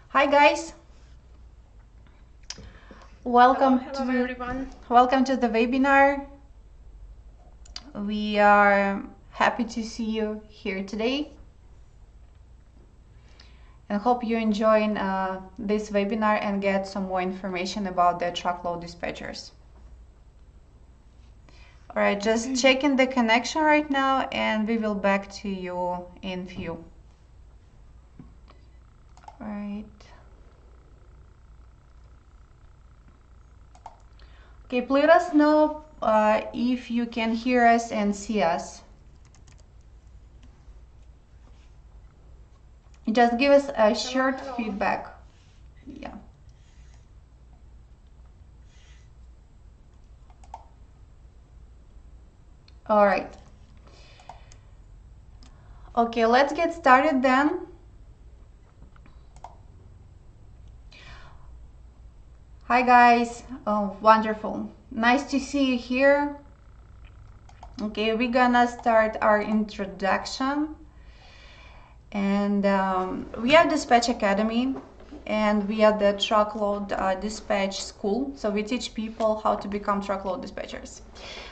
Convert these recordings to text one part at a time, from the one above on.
Hi guys, Hello, everyone. welcome to the webinar. We are happy to see you here today and hope you enjoying this webinar and get some more information about the truckload dispatchers. All right, just checking the connection right now and we will back to you in few. All right. Okay, please let us know if you can hear us and see us. Just give us a short Hello. feedback. Yeah. All right. Okay, let's get started then. Hi guys. Oh, wonderful. Nice to see you here. Okay, we're gonna start our introduction. And we are Dispatch Academy and we are the truckload dispatch school. So we teach people how to become truckload dispatchers.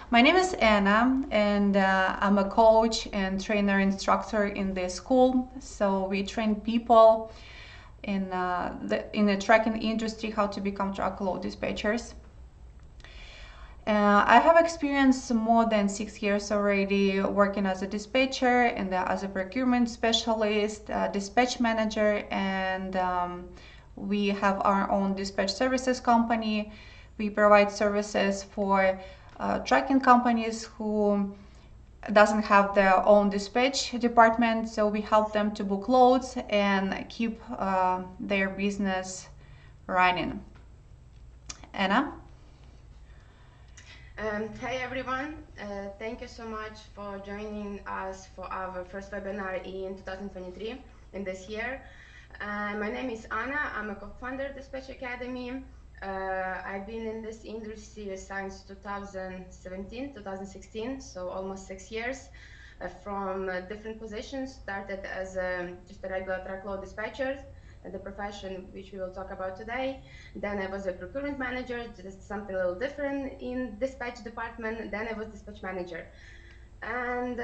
My name is Anna and I'm a coach and trainer instructor in this school. So we train people in the trucking industry how to become truckload dispatchers. I have experience more than 6 years already working as a dispatcher and as a procurement specialist, dispatch manager, and we have our own dispatch services company. We provide services for trucking companies who doesn't have their own dispatch department, so we help them to book loads and keep their business running. Anna? Hi, everyone. Thank you so much for joining us for our first webinar in 2023 in this year. My name is Anna. I'm a co-founder of Dispatch Academy. I've been in this industry since 2017, 2016, so almost 6 years. From different positions, started as just a regular truckload dispatcher, the profession which we will talk about today. Then I was a procurement manager, just something a little different in dispatch department. Then I was dispatch manager. And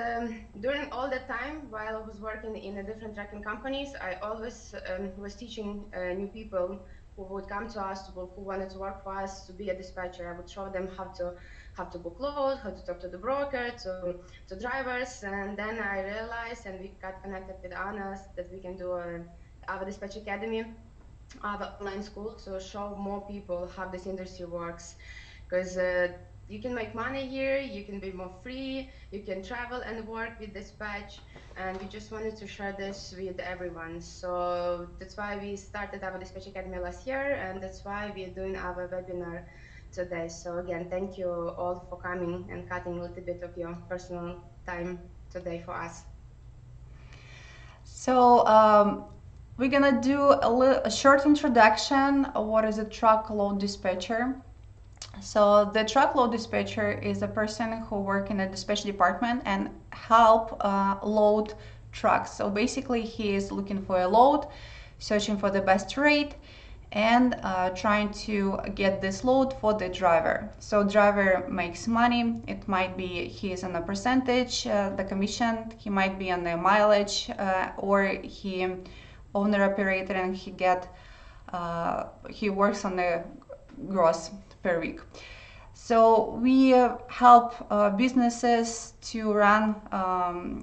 during all that time, while I was working in a different trucking companies, I always was teaching new people who would come to us, who wanted to work for us, to be a dispatcher. I would show them how to book loads, how to talk to the broker, to drivers. And then I realized, and we got connected with Anna, that we can do our dispatch academy, our online school, to show more people how this industry works. Because you can make money here, you can be more free, you can travel and work with dispatch, and we just wanted to share this with everyone. So that's why we started our Dispatch Academy last year, and that's why we're doing our webinar today. So again, thank you all for coming and cutting a little bit of your personal time today for us. So we're gonna do a short introduction of what is a truckload dispatcher. So the truckload dispatcher is a person who work in a dispatch department and help load trucks. So basically he is looking for a load, searching for the best rate, and trying to get this load for the driver. So driver makes money. It might be he is on a percentage, the commission, he might be on the mileage, or he owner operator and he works on the gross per week. So we help businesses to run,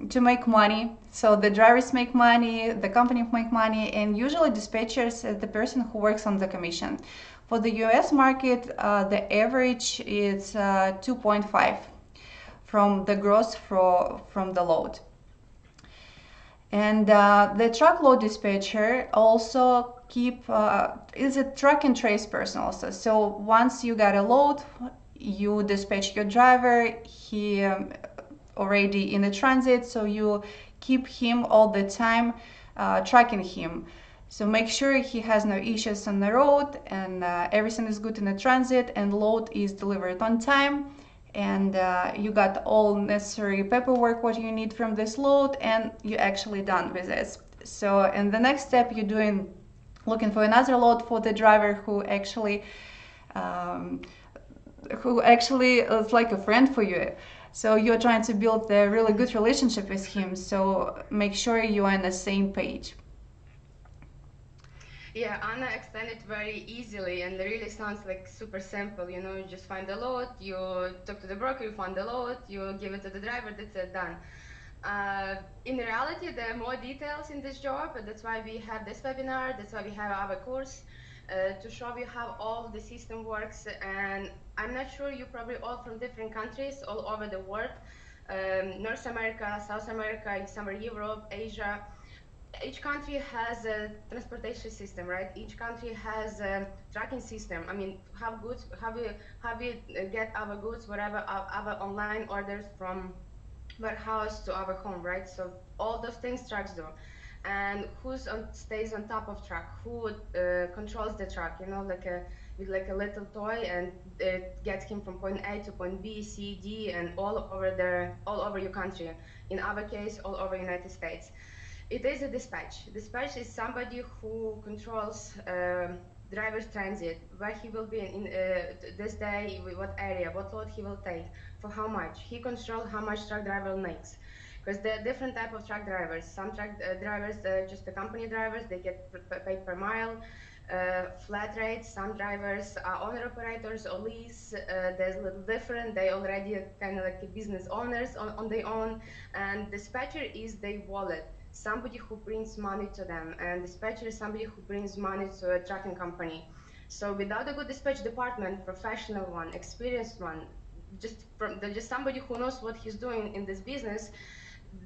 to make money. So the drivers make money, the company make money, and usually dispatchers is the person who works on the commission. For the US market, the average is 2.5 from the gross from the load. And the truckload dispatcher also is a track and trace person also. So once you got a load, you dispatch your driver. He already in the transit, so you keep him all the time, tracking him. So make sure he has no issues on the road and everything is good in the transit and load is delivered on time. And you got all necessary paperwork what you need from this load and you're actually done with this. So in the next step, you're doing looking for another load for the driver um, who actually is like a friend for you. So you're trying to build a really good relationship with him. So make sure you are on the same page. Yeah, Anna explained it very easily and it really sounds like super simple. You know, you just find the load, you talk to the broker, you find the load, you give it to the driver, that's it, done. In reality, there are more details in this job, and that's why we have this webinar, that's why we have our course, to show you how all the system works. And I'm not sure, you're probably all from different countries all over the world, North America, South America, somewhere Europe, Asia. Each country has a transportation system, right? Each country has a tracking system. I mean, how we get our goods, whatever our online orders from warehouse to our home, right? So all those things trucks do. And stays on top of truck? Who controls the truck? You know, with like a little toy, and it gets him from point A to point B, C, D, and all over your country. In our case, all over United States. It is a dispatch. Dispatch is somebody who controls driver's transit, where he will be in this day, what area, what load he will take, for how much. He controls how much truck driver makes. Because there are different type of truck drivers. Some truck drivers, just the company drivers, they get paid per mile, flat rates. Some drivers are owner operators or lease. There's a little different. They already kind of like business owners on their own. And dispatcher is their wallet, somebody who brings money to them, and dispatcher is somebody who brings money to a trucking company. So without a good dispatch department, professional one, experienced one, just somebody who knows what he's doing in this business,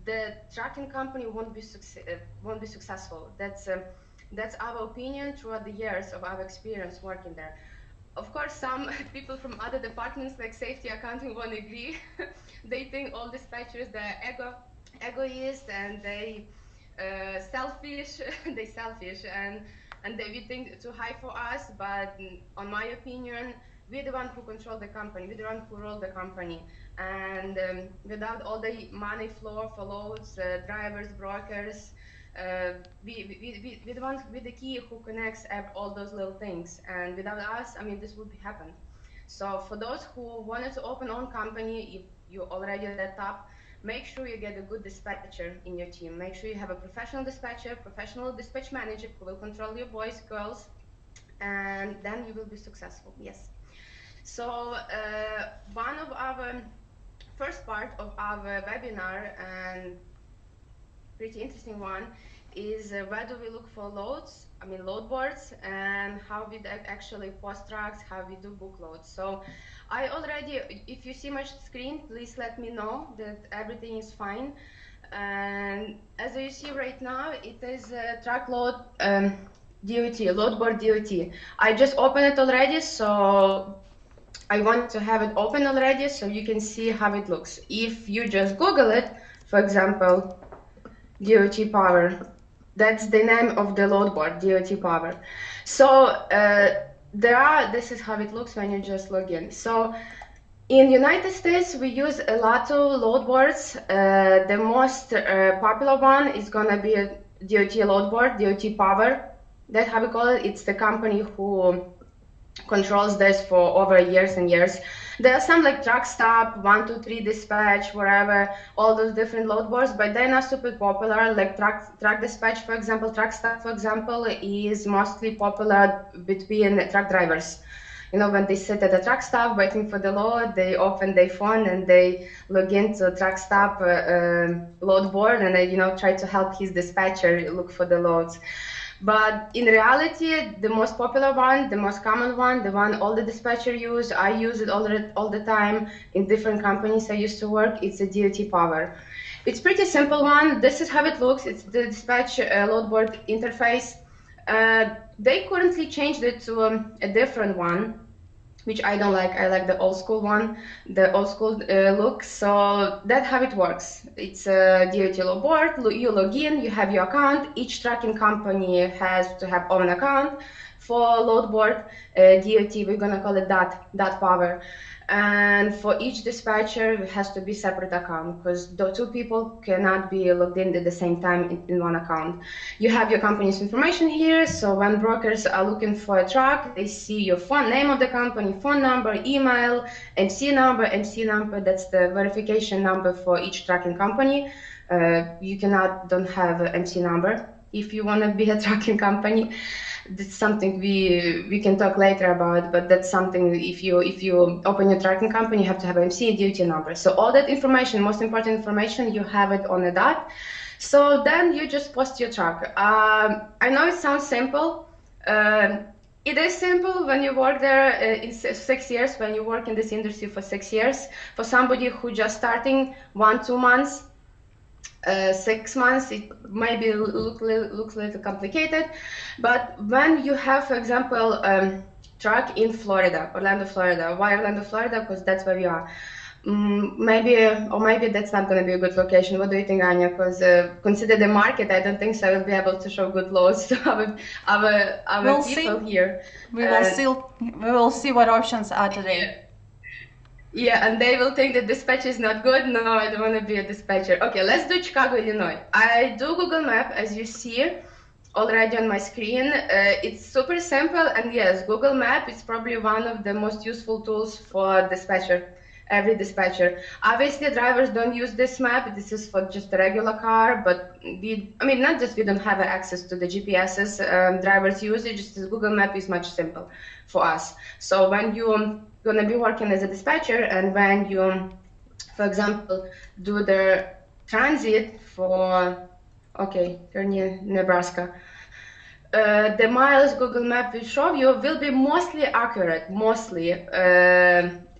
the trucking company won't be successful. That's our opinion throughout the years of our experience working there. Of course, some people from other departments like safety accounting won't agree. They think all dispatchers, they're egoist, and they selfish. They selfish, and they we think too high for us. But on my opinion, we're the one who control the company, we're the one who rule the company. And without all the money flow for loads, drivers, brokers, uh, we the ones with the key who connects all those little things. And without us, I mean, this would be happen. So for those who wanted to open own company, if you're already at the top, make sure you get a good dispatcher in your team. Make sure you have a professional dispatcher, professional dispatch manager who will control your boys, girls, and then you will be successful. Yes. So one of our first part of our webinar, and pretty interesting one, is where do we look for loads, I mean load boards, and how we actually post trucks, how we do book loads. So I already, if you see my screen, please let me know that everything is fine. And as you see right now, it is a truckload DOT, load board DOT. I just opened it already, so I want to have it open already so you can see how it looks. If you just Google it, for example, DOT power. That's the name of the load board, DOT power. So this is how it looks when you just log in. So in the United States, we use a lot of load boards. The most popular one is gonna be a DOT load board, DOT power. That's how we call it. It's the company who controls this for over years and years. There are some like truck stop, 123 dispatch, whatever, all those different load boards, but they're not super popular. Like truck dispatch, for example, truck stop, for example, is mostly popular between truck drivers. You know, when they sit at a truck stop waiting for the load, they open their phone and they log into truck stop load board, and they, you know, try to help his dispatcher look for the loads. But in reality, the most popular one, the most common one, the one all the dispatcher use, I use it all the time in different companies I used to work, it's a DOT power. It's pretty simple one. This is how it looks. It's the dispatch load board interface. They currently changed it to a different one, which I don't like. I like the old school one, the old school look. So that's how it works. It's a DOT load board. You log in, you have your account. Each tracking company has to have own account. For load board DOT, we're gonna call it dot power. And for each dispatcher, it has to be separate account because the two people cannot be logged in at the same time in one account. You have your company's information here, so when brokers are looking for a truck, they see your name of the company, phone number, email, MC number. MC number, that's the verification number for each trucking company. You don't have an MC number if you want to be a trucking company. That's something we can talk later about, but that's something if you open your trucking company, you have to have MC duty number. So all that information, most important information, you have it on a dot. So then you just post your truck. I know it sounds simple. It is simple when you work there in 6 years, when you work in this industry for 6 years. For somebody who just starting 1-2 months, 6 months, it maybe looks a little complicated. But when you have, for example, truck in Florida, Orlando, Florida. Why Orlando, Florida? Because that's where we are. Maybe that's not going to be a good location. What do you think, Anya? Because consider the market, I don't think so I will be able to show good loads to our We'll people see. here. We will see. We will see what options are today. Yeah, and they will think that dispatcher is not good. No, I don't want to be a dispatcher. Okay, let's do Chicago, Illinois. I do Google Map, as you see already on my screen. It's super simple, and yes, Google Map is probably one of the most useful tools for dispatcher, every dispatcher. Obviously, drivers don't use this map. This is for just a regular car, but not just we don't have access to the GPSs. Drivers use it. Just Google Map is much simple for us. So when you gonna be working as a dispatcher, and when you, for example, do the transit for, okay, Kearney, Nebraska, the miles Google Map will show you will be mostly accurate, mostly.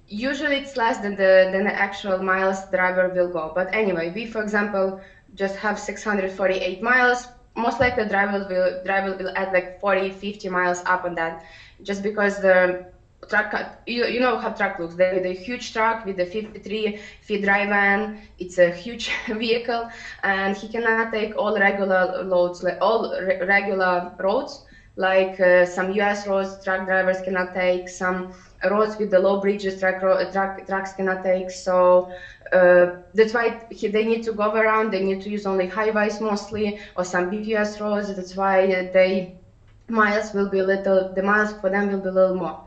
Usually it's less than the actual miles the driver will go. But anyway, we, for example, just have 648 miles. Most likely driver will add like 40-50 miles up on that, just because the truck, you know how truck looks. The huge truck with the 53-feet dry van. It's a huge vehicle, and he cannot take all regular loads, like all regular roads, like some U.S. roads. Truck drivers cannot take some roads with the low bridges. Trucks cannot take. So that's why they need to go around. They need to use only highways mostly, or some big U.S. roads. That's why the miles for them will be a little more.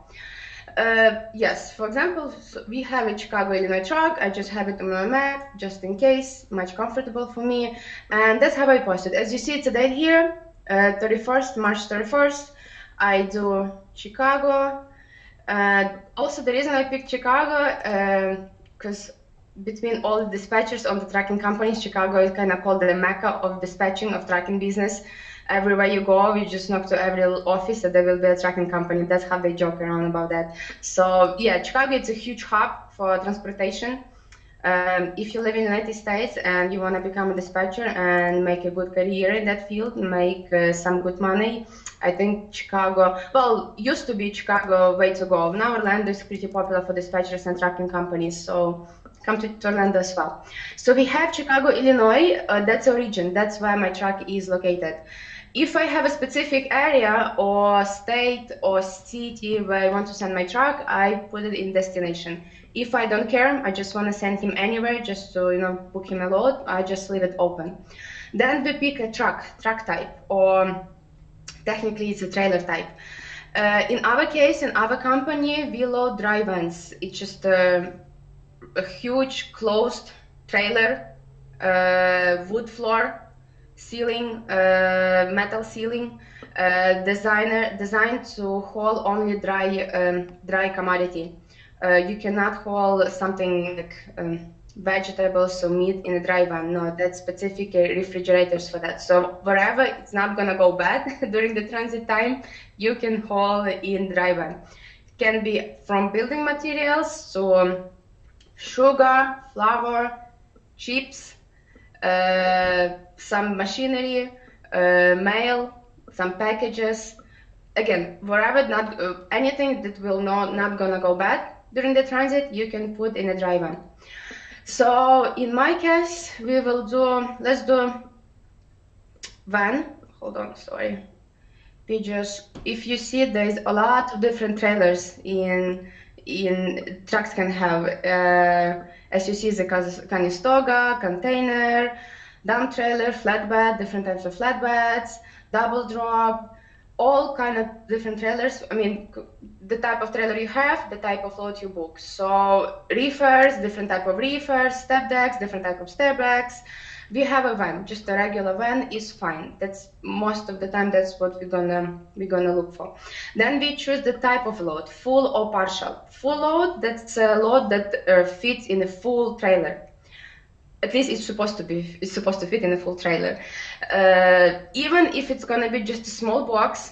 Yes, for example, we have a Chicago, Illinois truck. I just have it on my map, just in case, much comfortable for me. And that's how I post it. As you see today here, March 31st, I do Chicago. Also, the reason I picked Chicago, because between all the dispatchers on the trucking companies, Chicago is kind of called the mecca of dispatching, of trucking business. Everywhere you go, you just knock to every office that there will be a trucking company. That's how they joke around about that. So yeah, Chicago is a huge hub for transportation. If you live in the United States and you want to become a dispatcher and make a good career in that field, make some good money, I think Chicago, well, used to be Chicago way to go. Now Orlando is pretty popular for dispatchers and trucking companies, so come to Orlando as well. So we have Chicago, Illinois. That's a region. That's where my truck is located. If I have a specific area or state or city where I want to send my truck, I put it in destination. If I don't care, I just want to send him anywhere just to book him a load, I just leave it open. Then we pick a truck type, or technically it's a trailer type. In our case, in our company, we load dry vans. It's just a huge closed trailer, wood floor, ceiling, metal ceiling, designed to haul only dry commodity. You cannot haul something like vegetables or meat in a dry van. No, that's specific refrigerators for that. So wherever it's not gonna go bad during the transit time, you can haul in dry van. It can be from building materials to sugar, flour, chips, some machinery, mail, some packages. Again, wherever anything that will not gonna go bad during the transit, you can put in a dry van. So in my case, let's do van. Hold on, sorry. If you see, there's a lot of different trailers trucks can have, as you see, the canistoga, container, dump trailer, flatbed, different types of flatbeds, double drop, all kind of different trailers. I mean, the type of trailer you have, the type of load you book. So reefers, different type of reefers, step decks, different type of step decks. We have a van, just a regular van is fine. That's most of the time that's what we're gonna look for. Then we choose the type of load, full or partial. Full load, that's a load that fits in a full trailer. At least it's supposed to fit in a full trailer. Even if it's gonna be just a small box,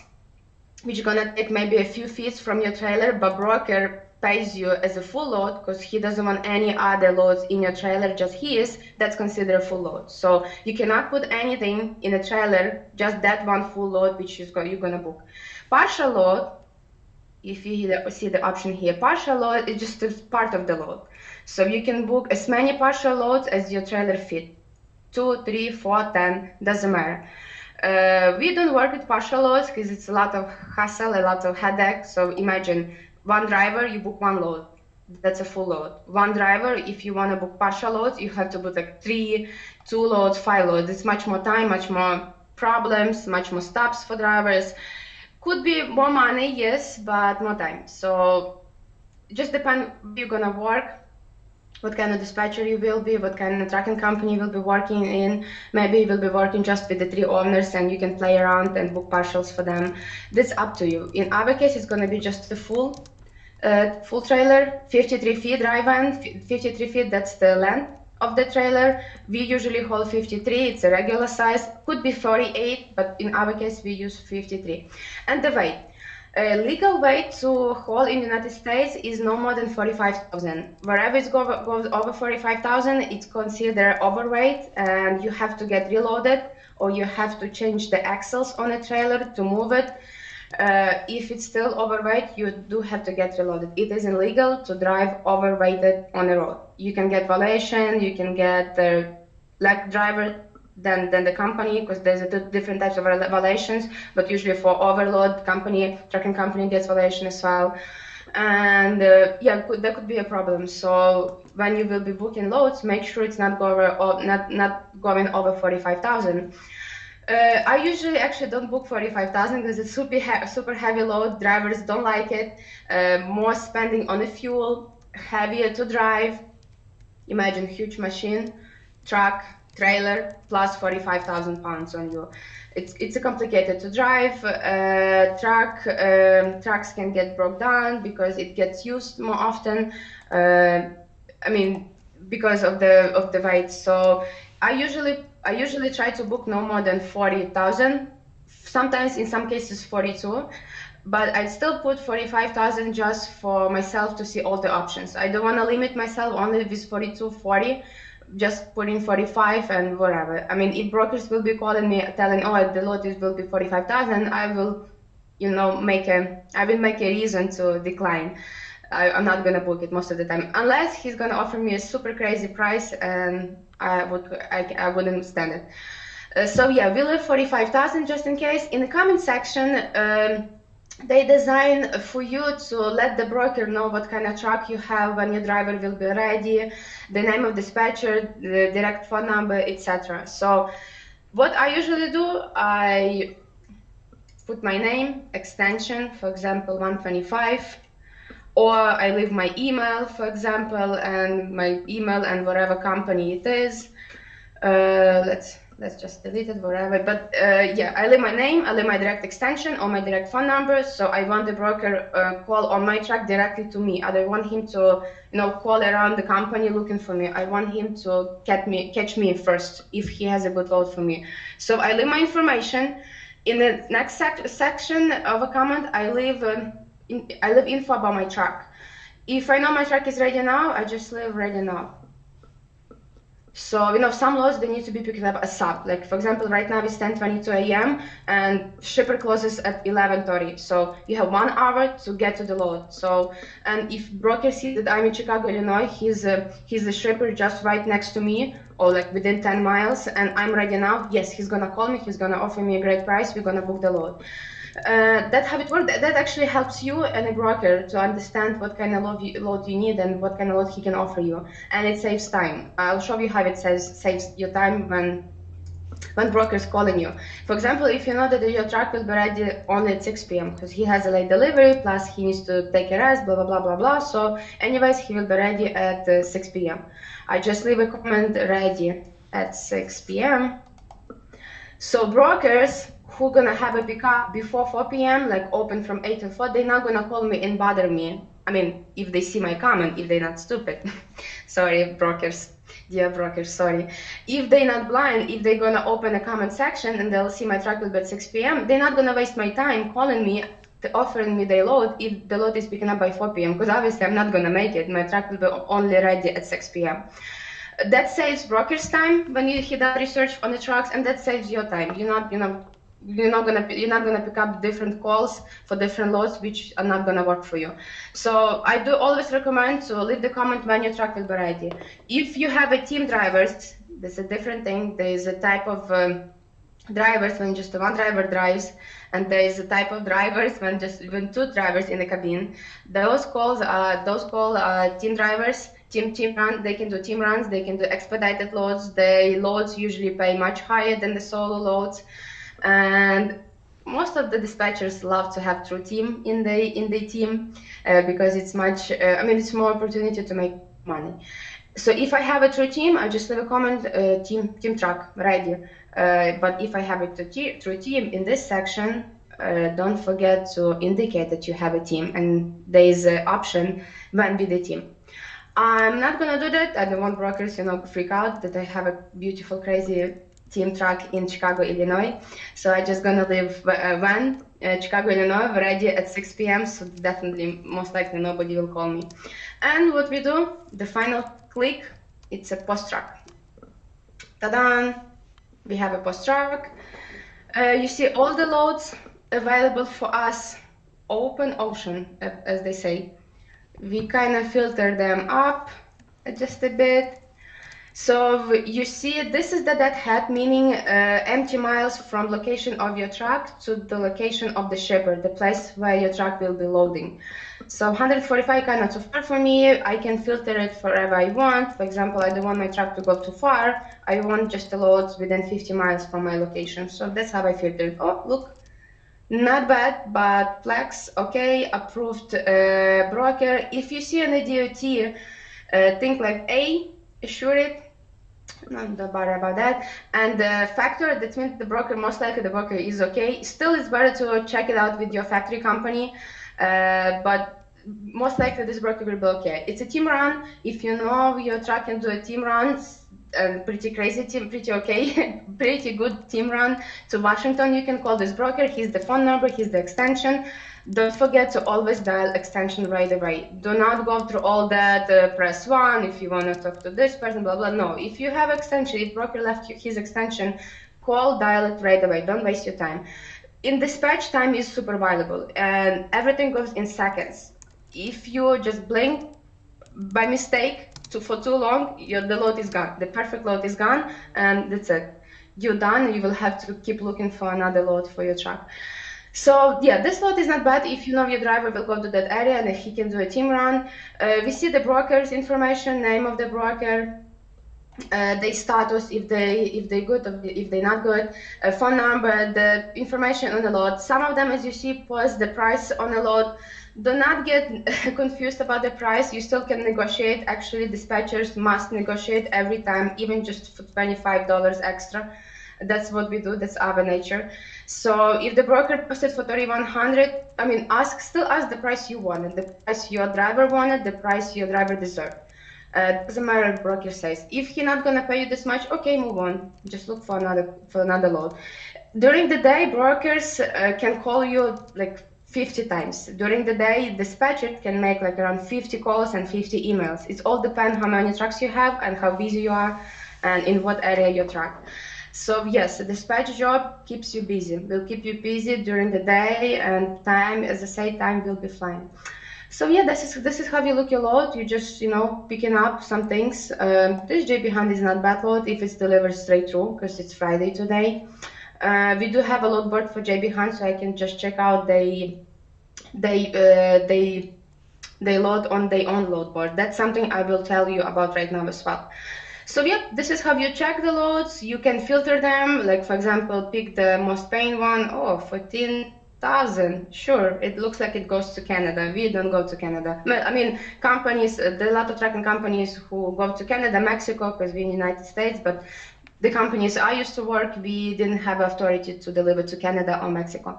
which is gonna take maybe a few feet from your trailer, but broker pays you as a full load because he doesn't want any other loads in your trailer, just his, that's considered a full load. So you cannot put anything in a trailer, just that one full load which you're gonna book. Partial load, if you see the option here, partial load is just a part of the load. So you can book as many partial loads as your trailer fit. 2, 3, 4, 10, doesn't matter. We don't work with partial loads because it's a lot of hassle, a lot of headache. So imagine one driver, you book one load. That's a full load. One driver, if you want to book partial loads, you have to book like 3, 2 loads, 5 loads. It's much more time, much more problems, much more stops for drivers. Could be more money, yes, but more time. So just depend where you're gonna work, what kind of dispatcher you will be, what kind of trucking company you will be working in. Maybe you will be working just with the 3 owners and you can play around and book partials for them. That's up to you. In our case, it's gonna be just a full trailer, 53 feet drive van, 53 feet, that's the length of the trailer. We usually haul 53, it's a regular size, could be 48, but in our case we use 53. And the weight. Legal weight to haul in the United States is no more than 45,000. Wherever it goes over 45,000, it's considered overweight and you have to get reloaded or you have to change the axles on a trailer to move it. If it's still overweight, you do have to get reloaded. It is illegal to drive overweighted on the road. You can get violation, you can get like driver than the company because there's different types of violations, but usually for overload, trucking company gets violation as well. And yeah, that could be a problem. So when you will be booking loads, make sure it's not going over 45,000. I usually actually don't book 45,000 because it's super heavy load. Drivers don't like it. More spending on the fuel, heavier to drive. Imagine huge machine, truck, trailer, plus 45,000 pounds on you. It's complicated to drive. Trucks can get broke down because it gets used more often. I mean, because of the weight. So I usually try to book no more than 40,000. Sometimes, in some cases, 42. But I still put 45,000 just for myself to see all the options. I don't want to limit myself only with 42, 40. Just put in 45 and whatever. I mean, if brokers will be calling me telling, oh, the load will be 45,000, I will, make a reason to decline. I'm not gonna book it most of the time, unless he's gonna offer me a super crazy price, and I wouldn't stand it. So yeah, we leave 45,000 just in case. In the comment section, they design for you to let the broker know what kind of truck you have, when your driver will be ready, the name of dispatcher, the direct phone number, etc. So what I usually do, I put my name, extension, for example, 125, or I leave my email, for example, and my email and whatever company it is. Let's just delete it, whatever. But yeah, I leave my name, I leave my direct extension or my direct phone number. So I want the broker call on my truck directly to me. I don't want him to, call around the company looking for me. I want him to catch me first if he has a good load for me. So I leave my information. In the next section of a comment, I leave info about my truck. If I know my truck is ready now, I just leave ready now. So, some loads, they need to be picked up ASAP. Like, for example, right now it's 10:22 a.m. and shipper closes at 11:30. So you have 1 hour to get to the load. So, and if broker sees that I'm in Chicago, Illinois, he's the shipper just right next to me, or like within 10 miles, and I'm ready now, yes, he's gonna call me, he's gonna offer me a great price, we're gonna book the load. That's how it works. That actually helps you and a broker to understand what kind of load you need and what kind of load he can offer you, and it saves time. I'll show you how it saves your time when broker is calling you. For example, if you know that your truck will be ready only at 6 p.m. because he has a late delivery, plus he needs to take a rest, blah, blah, blah, blah, blah. So anyways, he will be ready at 6 p.m. I just leave a comment ready at 6 p.m. So brokers who gonna have a pickup before 4 p.m., like open from 8 to 4, they're not gonna call me and bother me. I mean, if they see my comment, if they're not stupid. Sorry, brokers. Dear brokers, sorry. If they're not blind, if they're gonna open a comment section and they'll see my truck will be at 6 p.m., they're not gonna waste my time calling me, offering me their load if the load is picking up by 4 p.m. because obviously I'm not gonna make it. My truck will be only ready at 6 p.m. That saves brokers time when he does research on the trucks, and that saves your time. You're not gonna pick up different calls for different loads which are not gonna work for you. So I do always recommend to leave the comment when your truck will be ready. If you have a team drivers, that's a different thing. There is a type of drivers when just one driver drives, and there is a type of drivers when two drivers in the cabin. Those called team drivers. Team run. They can do team runs. They can do expedited loads. The loads usually pay much higher than the solo loads, and most of the dispatchers love to have true team in the team because it's much. It's more opportunity to make money. So if I have a true team, I just leave a comment, team truck ready. But if I have a true team in this section, don't forget to indicate that you have a team, and there is an option when be the team. I'm not gonna do that. I don't want brokers, freak out that I have a beautiful, crazy team truck in Chicago, Illinois. So I just gonna leave when Chicago, Illinois, ready at 6 p.m. So definitely, most likely, nobody will call me. And what we do, the final click, it's a post truck. Ta-da! We have a post truck. You see all the loads available for us, open ocean, as they say. We kind of filter them up just a bit. So you see, this is the dead head, meaning empty miles from location of your truck to the location of the shipper, the place where your truck will be loading. So 145 kind of too far for me. I can filter it wherever I want. For example, I don't want my truck to go too far. I want just a load within 50 miles from my location. So that's how I filter it. Oh, look. Not bad, but flex, okay, approved broker. If you see an DOT, think like A, assure it, not bother about that, and factor, that means the broker, most likely the broker is okay. Still, it's better to check it out with your factory company, but most likely this broker will be okay. It's a team run. If you know your truck can do a team run, pretty crazy team, pretty okay, pretty good team run to Washington, you can call this broker. Here's the phone number, here's the extension. Don't forget to always dial extension right away. Do not go through all that, press 1 if you want to talk to this person, blah, blah. No, if you have extension, if broker left you his extension, dial it right away. Don't waste your time. In dispatch, time is super valuable, and everything goes in seconds. If you just blink by mistake for too long, the load is gone. The perfect load is gone, and that's it. You're done. You will have to keep looking for another load for your truck. So yeah, this load is not bad if you know your driver will go to that area and if he can do a team run. We see the broker's information, name of the broker, their status, if they're good or if they're not good, phone number, the information on the load. Some of them, as you see, post the price on the load. Do not get confused about the price. You still can negotiate. Actually, dispatchers must negotiate every time, even just for $25 extra. That's what we do. That's our nature. So if the broker posted for 3,100, still ask the price you wanted, the price your driver wanted, the price your driver deserved. Doesn't matter what broker says. If he's not gonna pay you this much, okay, move on. Just look for another load. During the day, brokers can call you like 50 times. During the day, dispatcher can make like around 50 calls and 50 emails. It all depends how many trucks you have and how busy you are and in what area you truck. So yes, the dispatch job keeps you busy. Will keep you busy during the day, and time, as I say, time will be flying. So yeah, this is how you look your load. You just picking up some things. This JB Hunt is not bad load if it's delivered straight through because it's Friday today. We do have a load board for JB Hunt, so I can just check out they load on their own load board. That's something I will tell you about right now as well. So yeah, this is how you check the loads. You can filter them, like for example, pick the most paying one. Oh, 14,000. Sure, it looks like it goes to Canada. We don't go to Canada. I mean, companies, there are a lot of trucking companies who go to Canada, Mexico, because we're in the United States, but the companies I used to work, we didn't have authority to deliver to Canada or Mexico.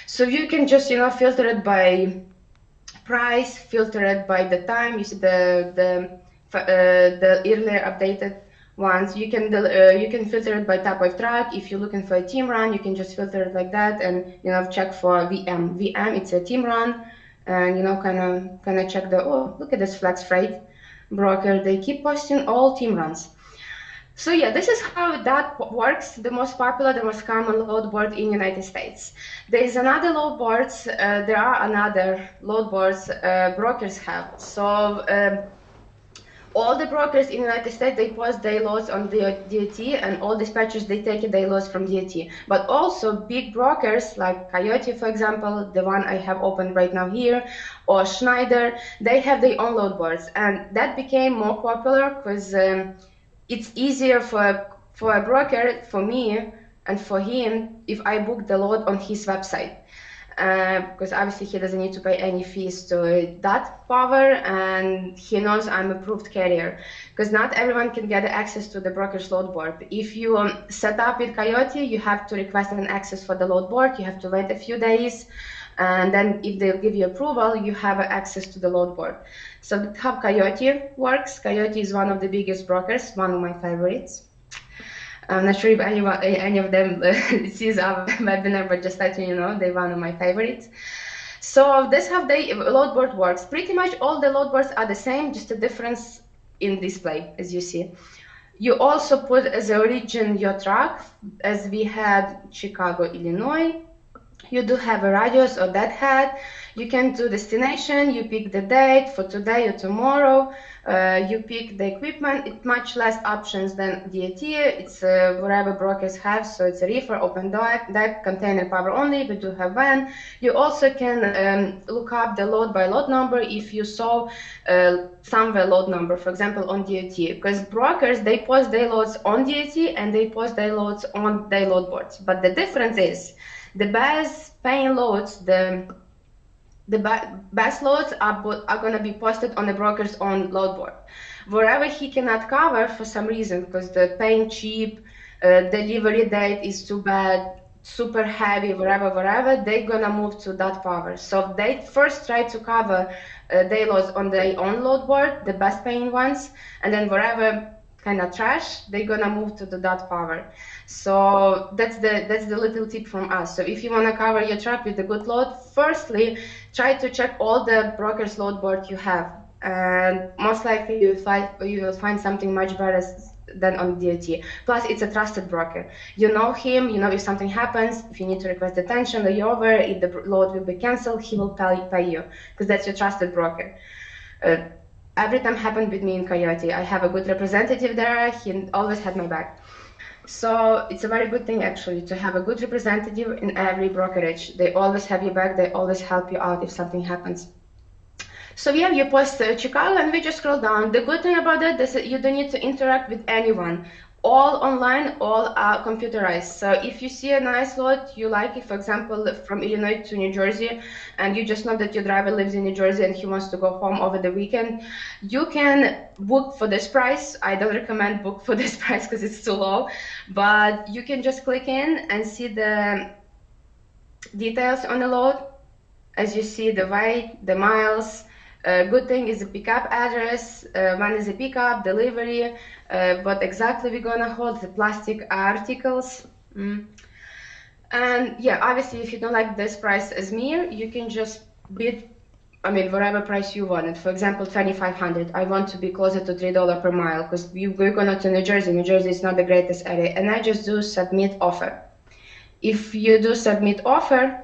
So you can just, filter it by price, filter it by the time. You see the earlier updated ones. You can filter it by type of truck. If you're looking for a team run, you can just filter it like that, and check for VM. VM, it's a team run, and kind of check the, oh, look at this Flex Freight broker. They keep posting all team runs. So yeah, this is how that works. The most popular, the most common load board in United States. There is another load boards. There are another load boards brokers have. So all the brokers in the United States, they post their loads on the DOT, and all dispatchers, they take their loads from DOT. But also big brokers like Coyote, for example, the one I have opened right now here, or Schneider, they have their own load boards. And that became more popular because it's easier for a broker, for me, and for him if I book the load on his website. Because obviously he doesn't need to pay any fees to that power, and he knows I'm an approved carrier. Because not everyone can get access to the broker's load board. If you set up with Coyote, you have to request an access for the load board. You have to wait a few days, and then if they'll give you approval, you have access to the load board. So that's how Coyote works. Coyote is one of the biggest brokers, one of my favorites. I'm not sure if any of them sees our webinar, but just letting you know, they're one of my favorites. So this is how the load board works. Pretty much all the load boards are the same, just a difference in display, as you see. You also put as a origin your truck, as we had Chicago, Illinois. You do have a radius or dead head. You can do destination, you pick the date for today or tomorrow, you pick the equipment. It's much less options than DAT. It's whatever brokers have, so it's a reefer, open deck, container power only. We do have van. You also can look up the load by load number if you saw somewhere load number, for example, on DAT, because brokers, they post their loads on DAT and they post their loads on their load boards. But the difference is the best paying loads, the best loads are going to be posted on the broker's own load board. Wherever he cannot cover for some reason, because the paying cheap, delivery date is too bad, super heavy, wherever, they're going to move to that power. So they first try to cover their loads on their own load board, the best paying ones, and then wherever kind of trash, they're going to move to the dot power. So that's the little tip from us. So if you want to cover your truck with a good load, firstly, try to check all the broker's load board you have, and most likely you will find something much better than on DOT. Plus, it's a trusted broker. You know him. You know if something happens, if you need to request detention, layover, if the load will be canceled, he will pay you, because that's your trusted broker. Every time happened with me in Coyote. I have a good representative there. He always had my back. So it's a very good thing actually to have a good representative in every brokerage. They always have your back. They always help you out if something happens. So yeah, you post Chicago and we just scroll down. The good thing about that is that you don't need to interact with anyone. All online, all are computerized. So if you see a nice load, you like it, for example, from Illinois to New Jersey, and you just know that your driver lives in New Jersey and he wants to go home over the weekend, you can book for this price. I don't recommend book for this price because it's too low, but you can just click in and see the details on the load. As you see, the weight, the miles. Good thing is the pickup address. One is a pickup, delivery, what exactly we're gonna hold, the plastic articles. And yeah, obviously, if you don't like this price as me, you can just bid, whatever price you wanted. For example, 2,500. I want to be closer to $3 per mile because we're going to New Jersey. New Jersey is not the greatest area, and I just do submit offer. If you do submit offer,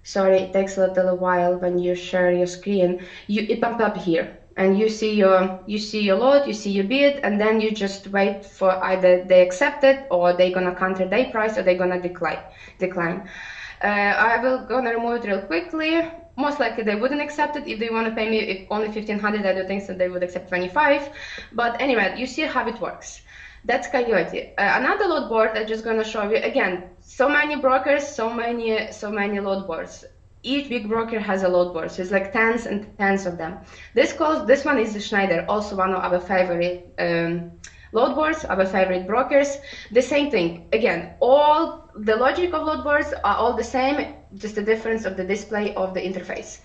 sorry, it takes a little while when you share your screen. It pops up here. and you see your load, you see your bid, and then you just wait for either they accept it or they're gonna counter their price or they're gonna decline. I will gonna remove it real quickly. Most likely they wouldn't accept it if they want to pay me only 1,500. I don't think so they would accept 25. But anyway, you see how it works. That's Coyote. Another load board I'm just gonna show you again. So many brokers, so many load boards. Each big broker has a load board, so it's like tens and tens of them. This one is the Schneider, also one of our favorite load boards, our favorite brokers. The same thing. Again, all the logic of load boards are all the same, just the difference of the display of the interface.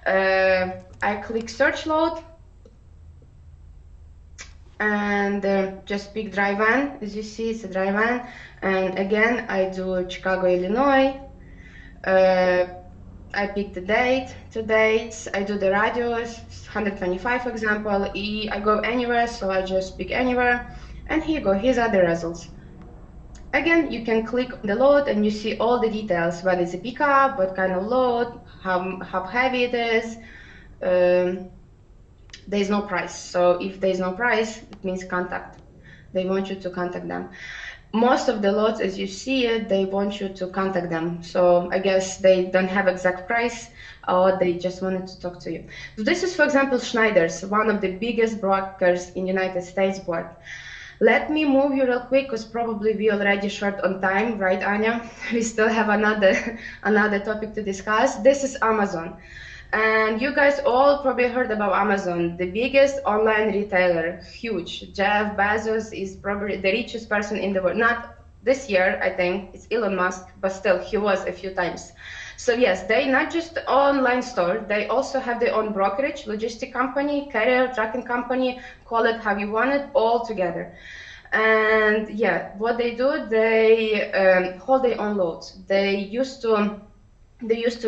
I click search load and just pick dry van. As you see, it's a dry van. And again, I do Chicago, Illinois. I pick the date, two dates, I do the radius, 125 for example, I go anywhere, so I just pick anywhere, and here you go, here's are the results. Again, you can click on the load and you see all the details, whether it's a pickup, what kind of load, how heavy it is. There's no price, so if there's no price, it means contact. They want you to contact them. Most of the lots, as you see it, they want you to contact them. So I guess they don't have exact price or they just wanted to talk to you. So this is, for example, Schneider's, one of the biggest brokers in United States board. Let me move you real quick because probably we already short on time, right, Anya? We still have another topic to discuss. This is Amazon. And you guys all probably heard about Amazon, the biggest online retailer, huge. Jeff Bezos is probably the richest person in the world. Not this year, I think, it's Elon Musk, but still, he was a few times. So yes, they not just online store, they also have their own brokerage, logistic company, carrier, trucking company, call it how you want it, all together. And yeah, what they do, they hold their own loads. They used to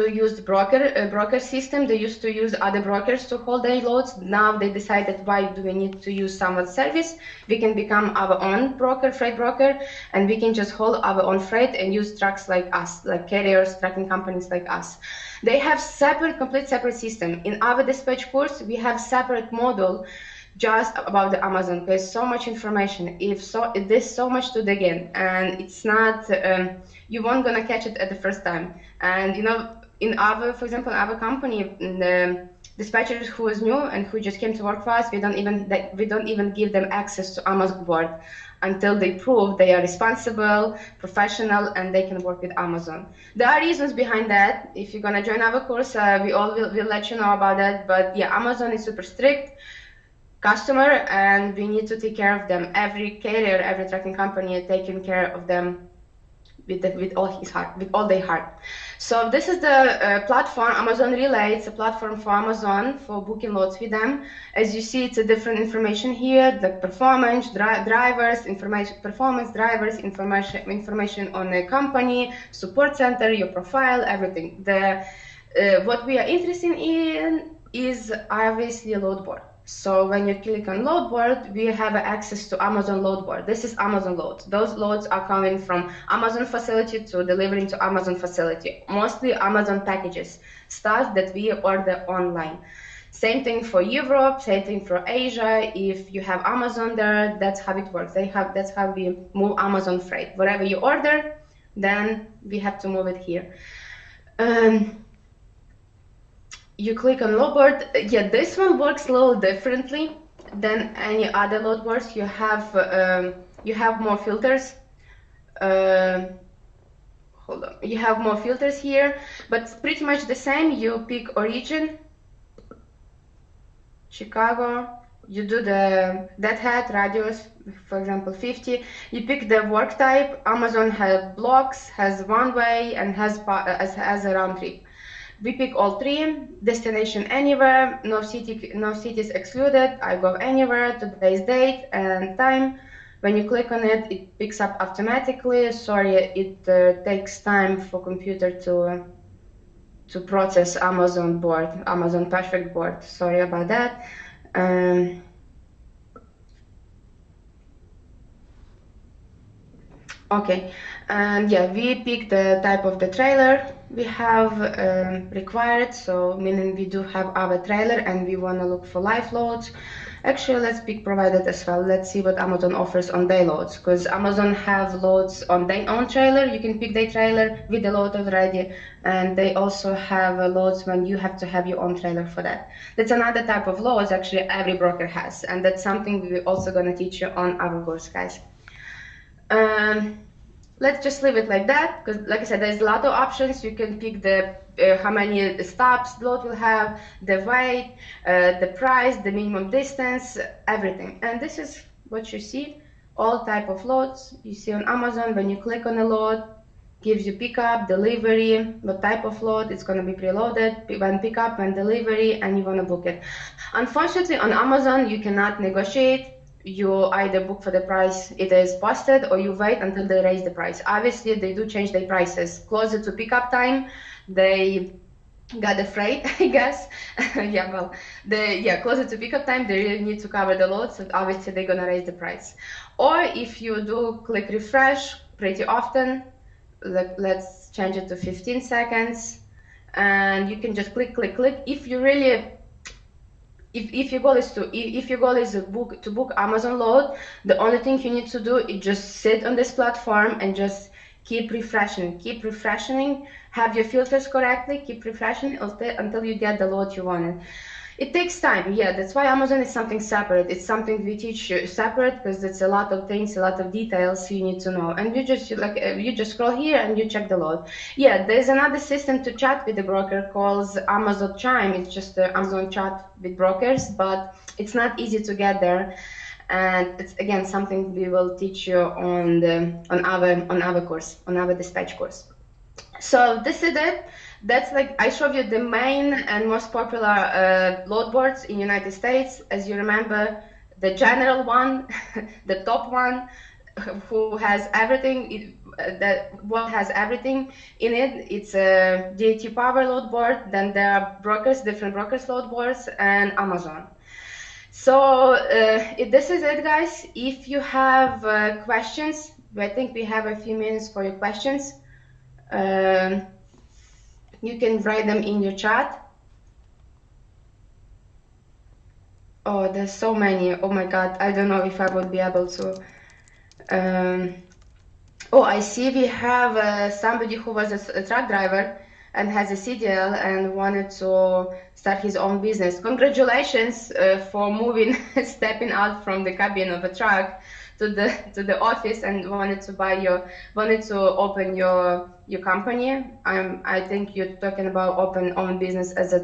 use the broker system. They used to use other brokers to hold their loads. Now they decided, why do we need to use someone's service? We can become our own broker, freight broker, and we can just hold our own freight and use trucks like us, like carriers, trucking companies like us. They have complete separate system. In our dispatch course, we have separate module just about the Amazon. There's so much information. There's so much to dig in, and it's not you won't gonna catch it at the first time. And for example, our company, the dispatchers who is new and who just came to work for us, we don't even give them access to Amazon board until they prove they are responsible, professional, and they can work with Amazon. There are reasons behind that. If you're gonna join our course, we all will let you know about that. But yeah, Amazon is super strict customer, and we need to take care of them. Every carrier, every trucking company is taking care of them with all their heart. So this is the platform, Amazon Relay. It's a platform for Amazon for booking loads with them. As you see, it's a different information here, the performance, drivers, information on the company, support center, your profile, everything. What we are interested in is obviously a load board. So when you click on load board, we have access to Amazon load board. This is Amazon loads. Those loads are coming from Amazon facility to delivering to Amazon facility. Mostly Amazon packages, stuff that we order online. Same thing for Europe, same thing for Asia. If you have Amazon there, that's how it works. That's how we move Amazon freight. Whatever you order, then we have to move it here. You click on load board. Yeah, this one works a little differently than any other load boards. You have more filters. Hold on. You have more filters here, but it's pretty much the same. You pick origin, Chicago. You do the deadhead radius, for example, 50. You pick the work type. Amazon has blocks, has one way, and has a round trip. We pick all three. Destination anywhere, no cities excluded. I go anywhere, today's date and time. When you click on it, it picks up automatically. Sorry, it takes time for computer to process Amazon board, Amazon perfect board. Sorry about that. Okay, and yeah, we pick the type of the trailer. we have required, so meaning we do have our trailer and we want to look for live loads. Actually, let's pick provided as well. Let's see what Amazon offers on day loads, because Amazon have loads on their own trailer. You can pick their trailer with the load already, and they also have loads when you have to have your own trailer for that. That's another type of loads actually every broker has, and that's something we're also going to teach you on our course, guys. Let's just leave it like that, because like I said, there's a lot of options. You can pick the how many stops the load will have, the weight, the price, the minimum distance, everything. And this is what you see, all type of loads you see on Amazon. When you click on a load, gives you pickup, delivery, what type of load, it's going to be preloaded, when pickup, when delivery, and you want to book it. Unfortunately, on Amazon, you cannot negotiate. You either book for the price it is posted, or you wait until they raise the price. Obviously, they do change their prices closer to pickup time. They got afraid, I guess. Yeah, well, closer to pickup time, they really need to cover the load, so obviously they're gonna raise the price. Or if you do click refresh pretty often, let's change it to 15 seconds, and you can just click, click, click. If you really if your goal is to book Amazon load, the only thing you need to do is just sit on this platform and just keep refreshing, have your filters correctly, keep refreshing until you get the load you wanted. It takes time, yeah, that's why Amazon is something separate. It's something we teach you separate, because it's a lot of things, a lot of details you need to know. And you just scroll here and you check the load. Yeah, there's another system to chat with the broker called Amazon Chime. It's just Amazon chat with brokers, but it's not easy to get there. And it's again something we will teach you on our course, on our dispatch course. So this is it. That's like I showed you the main and most popular load boards in United States. As you remember, the general one, the top one, who has everything, what has everything in it. It's a DAT Power load board. Then there are different brokers load boards, and Amazon. So this is it, guys. If you have questions, I think we have a few minutes for your questions. You can write them in your chat. Oh, there's so many. Oh my God, I don't know if I would be able to. Oh, I see we have somebody who was a truck driver and has a CDL and wanted to start his own business. Congratulations for moving, stepping out from the cabin of a truck to the office and wanted to open your company. I think you're talking about open own business as a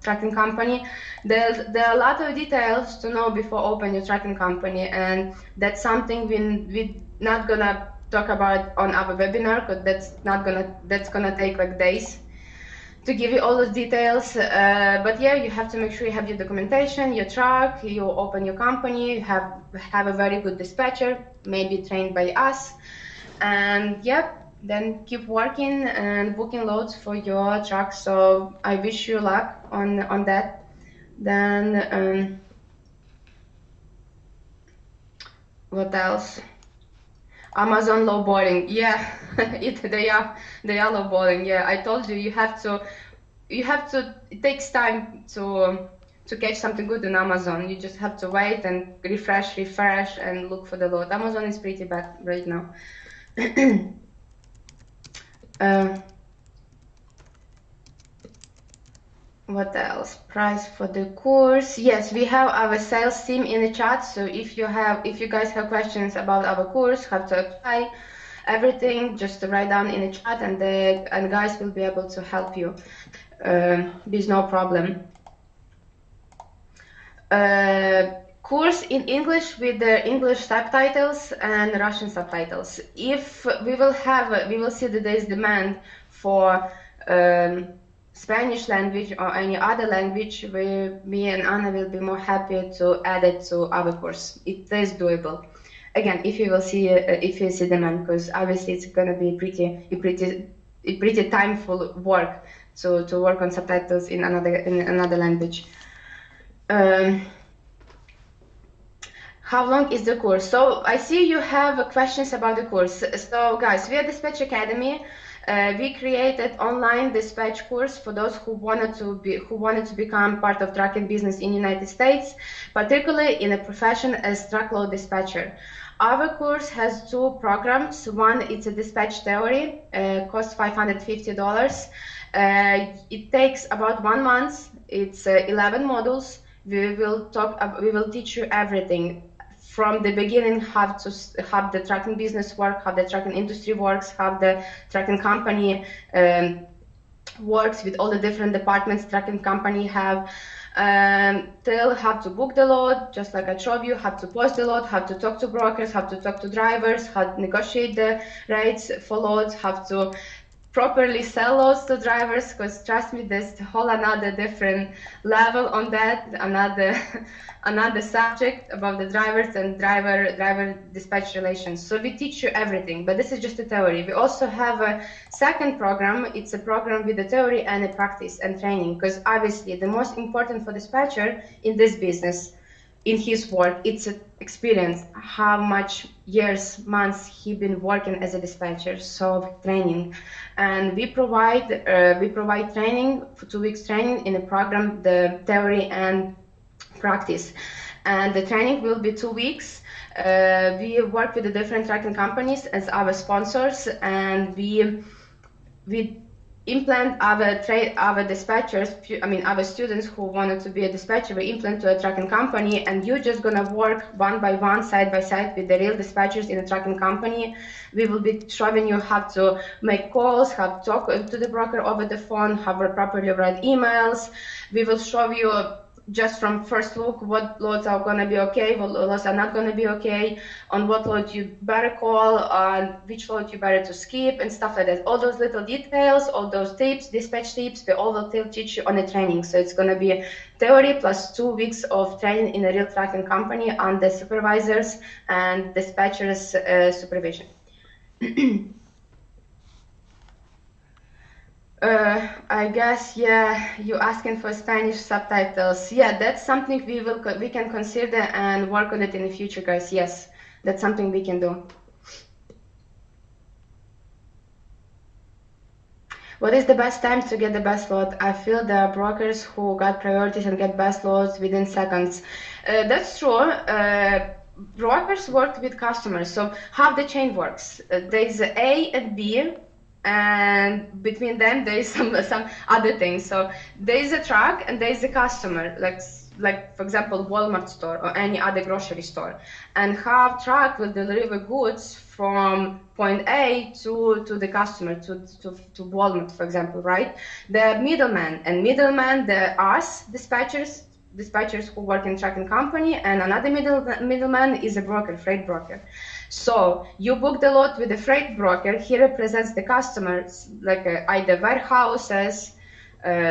trucking company. There are a lot of details to know before open your trucking company, and that's something we're not gonna talk about on our webinar, because that's gonna take like days to give you all those details. But yeah, you have to make sure you have your documentation, your truck, you open your company, you have a very good dispatcher, maybe trained by us, and yeah, then keep working and booking loads for your truck. So I wish you luck on that. Then what else? Amazon lowballing, yeah, they are lowballing. Yeah, I told you have to. It takes time to catch something good on Amazon. You just have to wait and refresh, and look for the load. Amazon is pretty bad right now. What else? Price for the course. Yes, we have our sales team in the chat. So if you guys have questions about our course, how to apply, everything, just write down in the chat, and guys will be able to help you. There's no problem. Course in English with the English subtitles and Russian subtitles. If we will see that there is demand for Spanish language or any other language, me and Anna will be more happy to add it to our course. It is doable. Again, if you see demand, because obviously it's gonna be pretty timeful work to work on subtitles in another language. How long is the course? So I see you have questions about the course. So guys, we are Dispatch Academy. We created online dispatch course for those who wanted to become part of trucking business in United States, particularly in a profession as truckload dispatcher. Our course has two programs. One, it's a dispatch theory, costs $550. It takes about 1 month. It's 11 modules. We will teach you everything from the beginning, how the trucking business work, how the trucking industry works, how the trucking company works with all the different departments trucking company have. Till how to book the load, just like I showed you, how to post the load, how to talk to brokers, how to talk to drivers, how to negotiate the rates for loads, how to properly sell loads to drivers, because trust me, there's a whole another different level on that, another subject about the drivers and driver dispatch relations. So we teach you everything, but this is just a theory. We also have a second program. It's a program with the theory and a practice and training, because obviously the most important for dispatcher in this business, in his work, it's experience, how much years, months he been working as a dispatcher, so training. And we provide training for 2 weeks training in a program, the theory and practice. And the training will be 2 weeks. We work with the different trucking companies as our sponsors, and we implant our dispatchers, our students who wanted to be a dispatcher, we implant to a trucking company, and you're just gonna work one by one, side by side with the real dispatchers in a trucking company. We will be showing you how to make calls, how to talk to the broker over the phone, how to properly write emails. We will show you just from first look what loads are going to be okay, what loads are not going to be okay, on what load you better call, on which load you better to skip, and stuff like that. All those little details, all those tips, dispatch tips, we all will teach you on the training. So it's going to be theory plus 2 weeks of training in a real trucking company under supervisors and dispatchers supervision. I guess, yeah, you're asking for Spanish subtitles. Yeah, that's something we can consider and work on it in the future, guys. Yes, that's something we can do. What is the best time to get the best load? I feel there are brokers who got priorities and get best loads within seconds. That's true. Brokers work with customers, so how the chain works. There's A and B, and between them there is some other things. So there is a truck and there is a customer, like for example Walmart store or any other grocery store, and how truck will deliver goods from point A to the customer, to Walmart, for example, right? The middleman, the us dispatchers who work in trucking company, and another middleman is a broker, freight broker. So you book the load with the freight broker. He represents the customers, like either warehouses,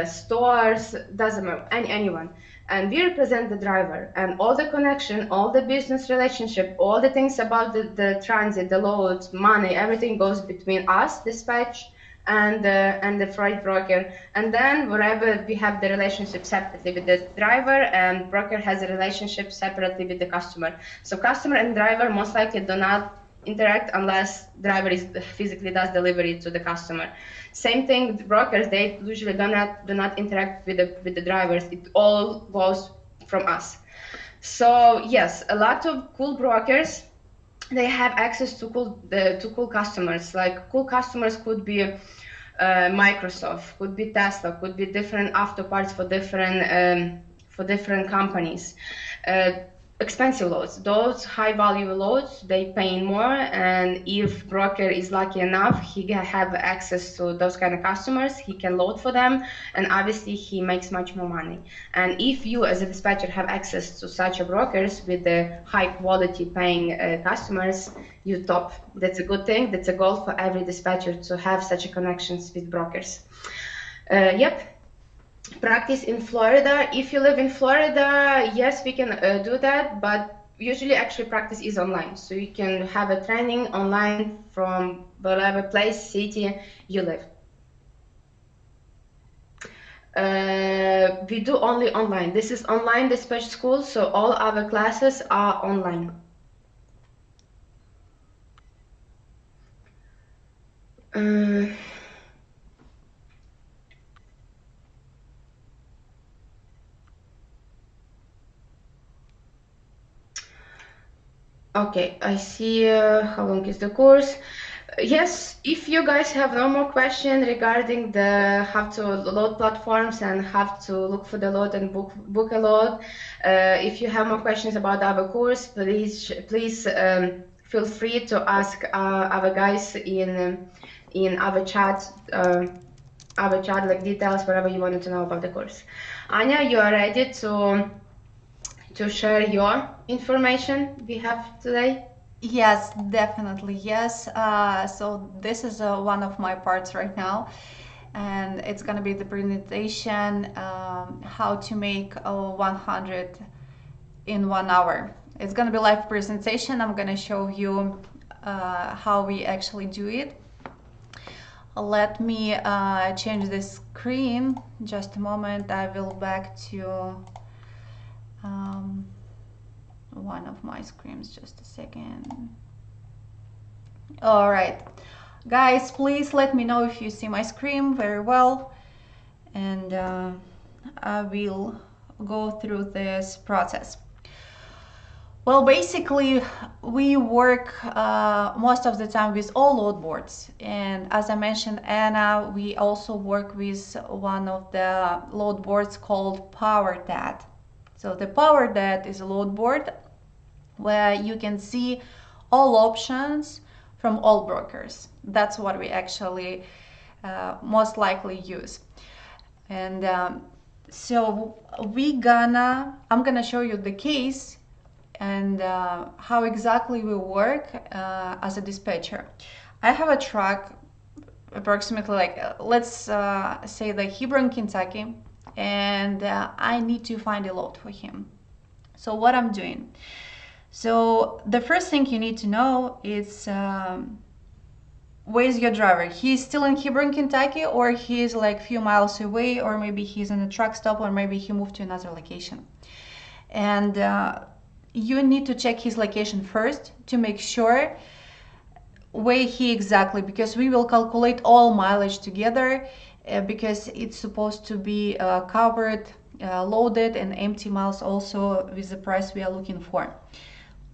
stores, doesn't matter, anyone. And we represent the driver, and all the connection, all the business relationship, all the things about the transit, the loads, money, everything goes between us, dispatch, and the freight broker. And then wherever we have the relationship separately with the driver, and broker has a relationship separately with the customer. So customer and driver most likely do not interact unless driver physically does delivery to the customer. Same thing, brokers, they usually do not interact with the drivers. It all goes from us. So yes, a lot of cool brokers, they have access to cool customers. Like cool customers could be Microsoft, could be Tesla, could be different after parts for different companies. Expensive loads, those high value loads, they pay more, and if broker is lucky enough, he can have access to those kind of customers, he can load for them, and obviously he makes much more money. And if you as a dispatcher have access to such a brokers with the high quality paying customers, you top. That's a good thing. That's a goal for every dispatcher, to have such a connections with brokers. Yep. Practice in Florida. If you live in Florida, yes, we can do that, but usually actually practice is online. So you can have a training online from whatever place, city you live. We do only online. This is online dispatch school, so all our classes are online. Okay, I see. How long is the course? Yes, if you guys have no more question regarding the how to load platforms and how to look for the load and book a load, if you have more questions about our course, please feel free to ask our guys in our chat like details whatever you wanted to know about the course. Anya, you are ready to share your information we have today? Yes, definitely. Yes. So this is one of my parts right now, and it's gonna be the presentation, how to make a 100 in 1 hour. It's gonna be live presentation. I'm gonna show you how we actually do it. Let me change the screen. Just a moment. I will back to um, one of my screens. Just a second. All right, guys, please let me know if you see my screen very well, and I will go through this process. Well, basically, we work most of the time with all load boards, and as I mentioned, Anna, we also work with one of the load boards called PowerDAT. So the PowerDAT is a load board where you can see all options from all brokers. That's what we actually most likely use. And so I'm gonna show you the case and how exactly we work as a dispatcher. I have a truck approximately like let's say the Hebron, Kentucky, and I need to find a load for him. So what I'm doing, so the first thing you need to know is where's your driver? He's still in Hebron, Kentucky, or he's like a few miles away, or maybe he's in a truck stop, or maybe he moved to another location. And you need to check his location first to make sure where he exactly, because we will calculate all mileage together because it's supposed to be covered, loaded, and empty miles also with the price we are looking for.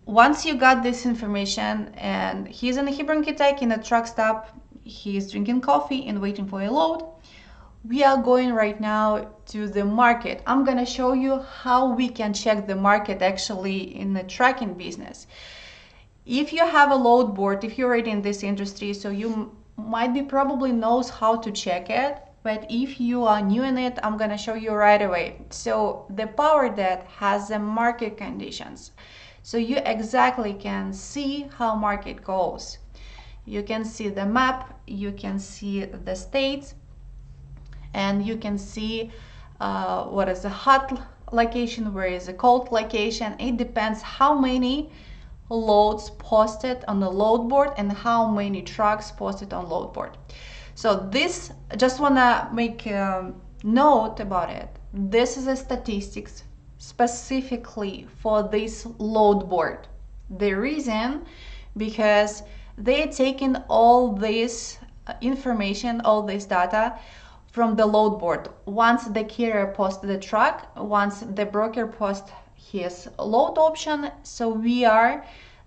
Once you got this information and he's in Hebron, Kentucky in a truck stop, he's drinking coffee and waiting for a load, we are going right now to the market. I'm gonna show you how we can check the market actually in the trucking business. If you have a load board, if you're already in this industry, so you might be probably knows how to check it, but if you are new in it, I'm gonna show you right away. So the PowerDAT has the market conditions. So you exactly can see how market goes. You can see the map, you can see the states, and you can see what is a hot location, where is a cold location. It depends how many loads posted on the load board and how many trucks posted on load board. So this, just wanna make a note about it. This is a statistics specifically for this load board. The reason, because they're taking all this information, all this data from the load board. Once the carrier posts the truck, once the broker posts his load option, so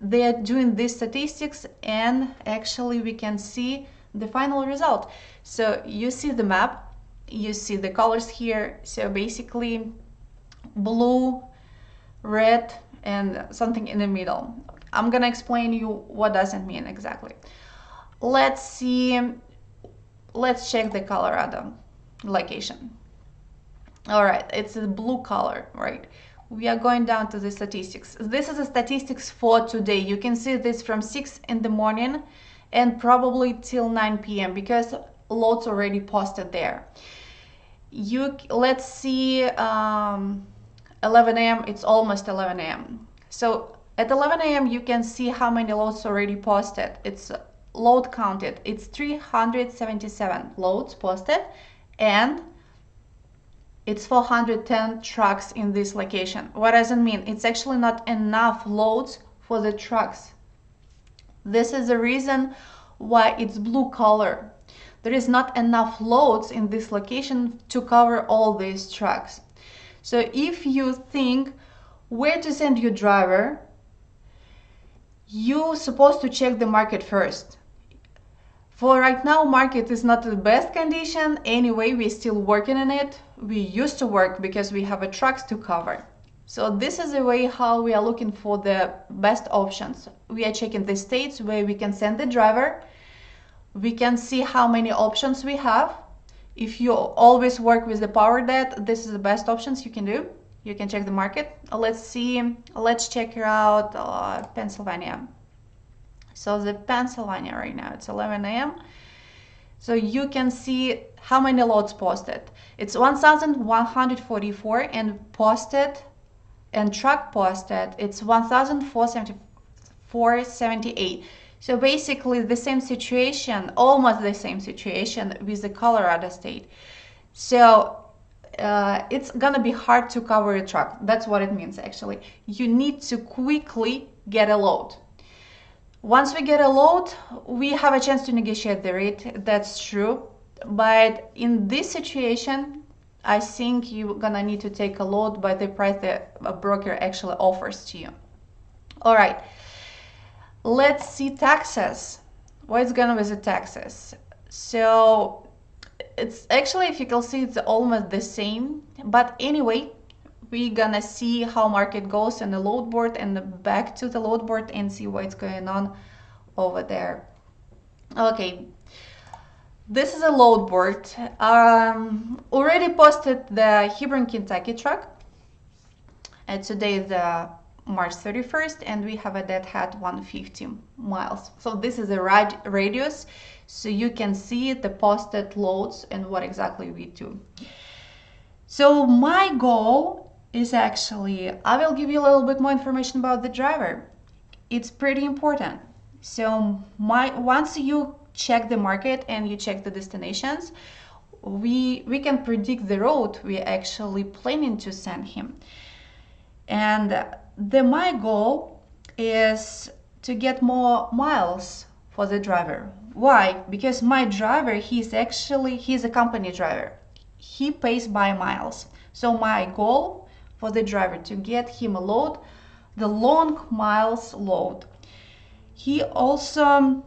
they're doing these statistics, and actually we can see the final result. So you see the map, you see the colors here. So basically blue, red, and something in the middle. I'm gonna explain you what does it mean exactly. Let's see, let's check the Colorado location. All right, it's a blue color, right? We are going down to the statistics. This is the statistics for today. You can see this from 6 in the morning and probably till 9 p.m. because loads already posted there. Let's see, 11 a.m. It's almost 11 a.m. So at 11 a.m. you can see how many loads already posted. It's load counted. It's 377 loads posted, and it's 410 trucks in this location. What does it mean? It's actually not enough loads for the trucks. This is the reason why it's blue color. There is not enough loads in this location to cover all these trucks. So if you think where to send your driver, you're supposed to check the market first. For right now, market is not the best condition. Anyway, we're still working on it. We used to work because we have a trucks to cover. So this is the way how we are looking for the best options. We are checking the states where we can send the driver. We can see how many options we have. If you always work with the power debt, this is the best options you can do. You can check the market. Let's see, let's check out Pennsylvania. So the Pennsylvania right now, it's 11 a.m. So you can see how many loads posted. It's 1,144 and posted and truck posted, it's 1,478. So basically the same situation, almost the same situation with the Colorado state. So it's gonna be hard to cover a truck. That's what it means actually. You need to quickly get a load. Once we get a load, we have a chance to negotiate the rate, that's true. But in this situation, I think you're gonna need to take a load by the price that a broker actually offers to you. All right, let's see taxes. What's gonna be the taxes? So it's actually, if you can see, it's almost the same. But anyway, we're gonna see how market goes in the load board and back to the load board and see what's going on over there. Okay, this is a load board. Already posted the Hebron, Kentucky truck. And today is March 31st, and we have a dead head 150 miles. So this is a radius, so you can see the posted loads and what exactly we do. So my goal is actually, I will give you a little bit more information about the driver. It's pretty important. So once you check the market and you check the destinations, we can predict the route we're actually planning to send him. And my goal is to get more miles for the driver. Why? Because my driver, he's a company driver. He pays by miles. So my goal for the driver to get him a load, the long miles load. He also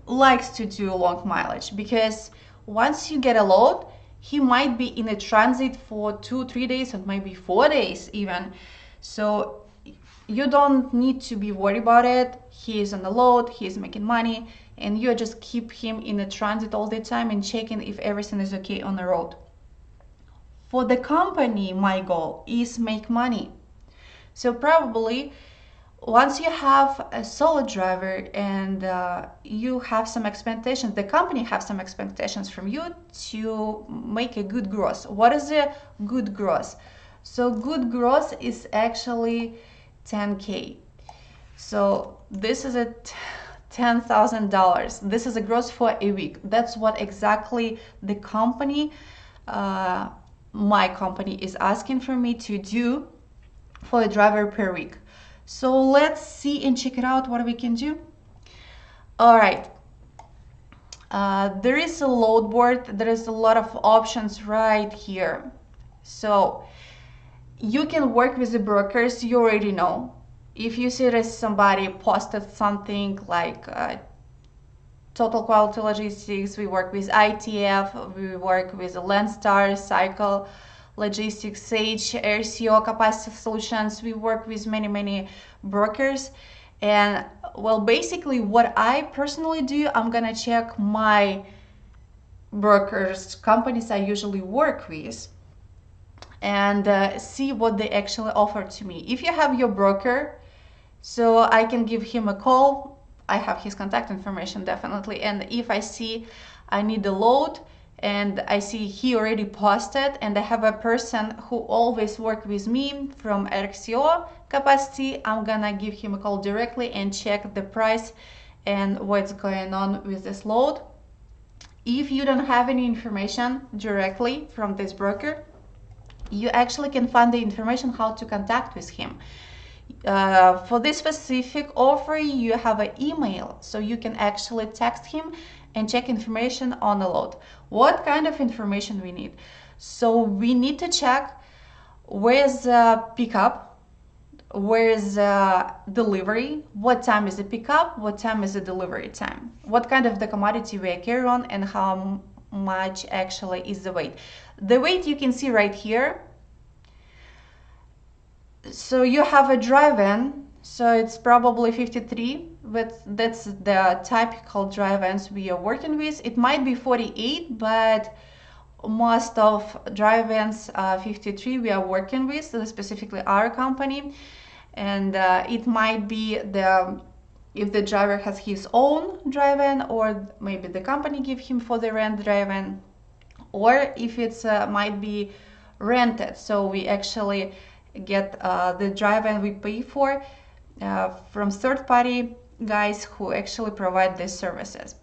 likes to do long mileage because once you get a load, he might be in a transit for 2-3 days and maybe 4 days even. So you don't need to be worried about it. He is on the load, he is making money, and you just keep him in a transit all the time and checking if everything is okay on the road. For the company, my goal is make money. So probably once you have a solid driver and you have some expectations, the company have some expectations from you to make a good gross. What is a good gross? So good gross is actually 10K. So this is a $10,000. This is a gross for a week. That's what exactly the company, my company, is asking for me to do for a driver per week. So let's see and check it out what we can do. All right, there is a load board. There is a lot of options right here. So you can work with the brokers, you already know. If you see that somebody posted something like Total Quality Logistics, we work with ITF, we work with Landstar, Cycle Logistics, Sage, RCO, Capacity Solutions. We work with many brokers. And well, basically what I personally do, I'm gonna check my brokers, companies I usually work with, and see what they actually offer to me. If you have your broker, so I can give him a call. I have his contact information definitely. And if I see I need a load, and I see he already posted, and I have a person who always work with me from RCO capacity, I'm gonna give him a call directly and check the price and what's going on with this load. If you don't have any information directly from this broker, you actually can find the information how to contact with him. For this specific offer, you have an email, so you can actually text him and check information on the load. What kind of information we need? So we need to check where's the pickup, where is delivery, what time is the pickup, what time is the delivery time, what kind of the commodity we carry on, and how much actually is the weight. The weight you can see right here. So you have a drive-in, so it's probably 53, but that's the typical drive-ins we are working with. It might be 48, but most of drive-ins 53 we are working with, specifically our company. And it might be if the driver has his own drive-in, or maybe the company give him for the rent drive-in, or if it's might be rented, so we actually get the drive-in we pay for from third-party guys who actually provide these services.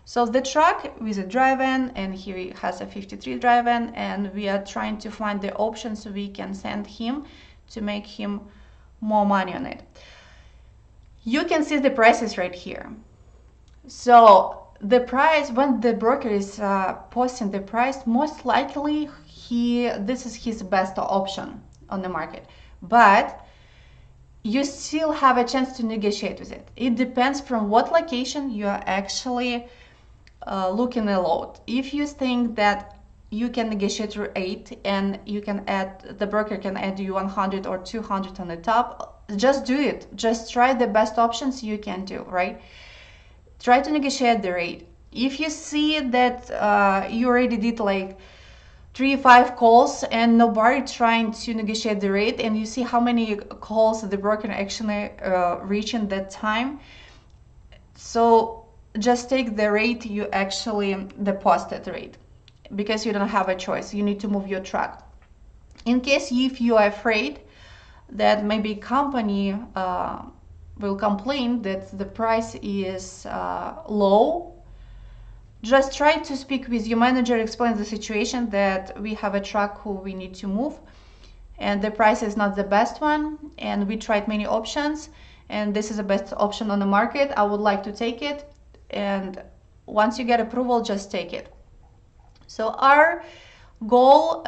So the truck with a drive-in, and he has a 53 drive-in, and we are trying to find the options we can send him to make him more money on it. You can see the prices right here. So the price, when the broker is posting the price, most likely this is his best option on the market, but you still have a chance to negotiate with it. It depends from what location you are actually looking at load. If you think that you can negotiate your 8 and you can add, the broker can add you 100 or 200 on the top, just do it. Just try the best options you can do, right? Try to negotiate the rate. If you see that you already did like 3-5 calls and nobody trying to negotiate the rate, and you see how many calls the broker actually reach in that time, so just take the rate you actually deposited rate, because you don't have a choice. You need to move your truck. In case if you are afraid that maybe company will complain that the price is low, just try to speak with your manager, explain the situation that we have a truck who we need to move, and the price is not the best one, and we tried many options, and this is the best option on the market. I would like to take it, and once you get approval, just take it. So our goal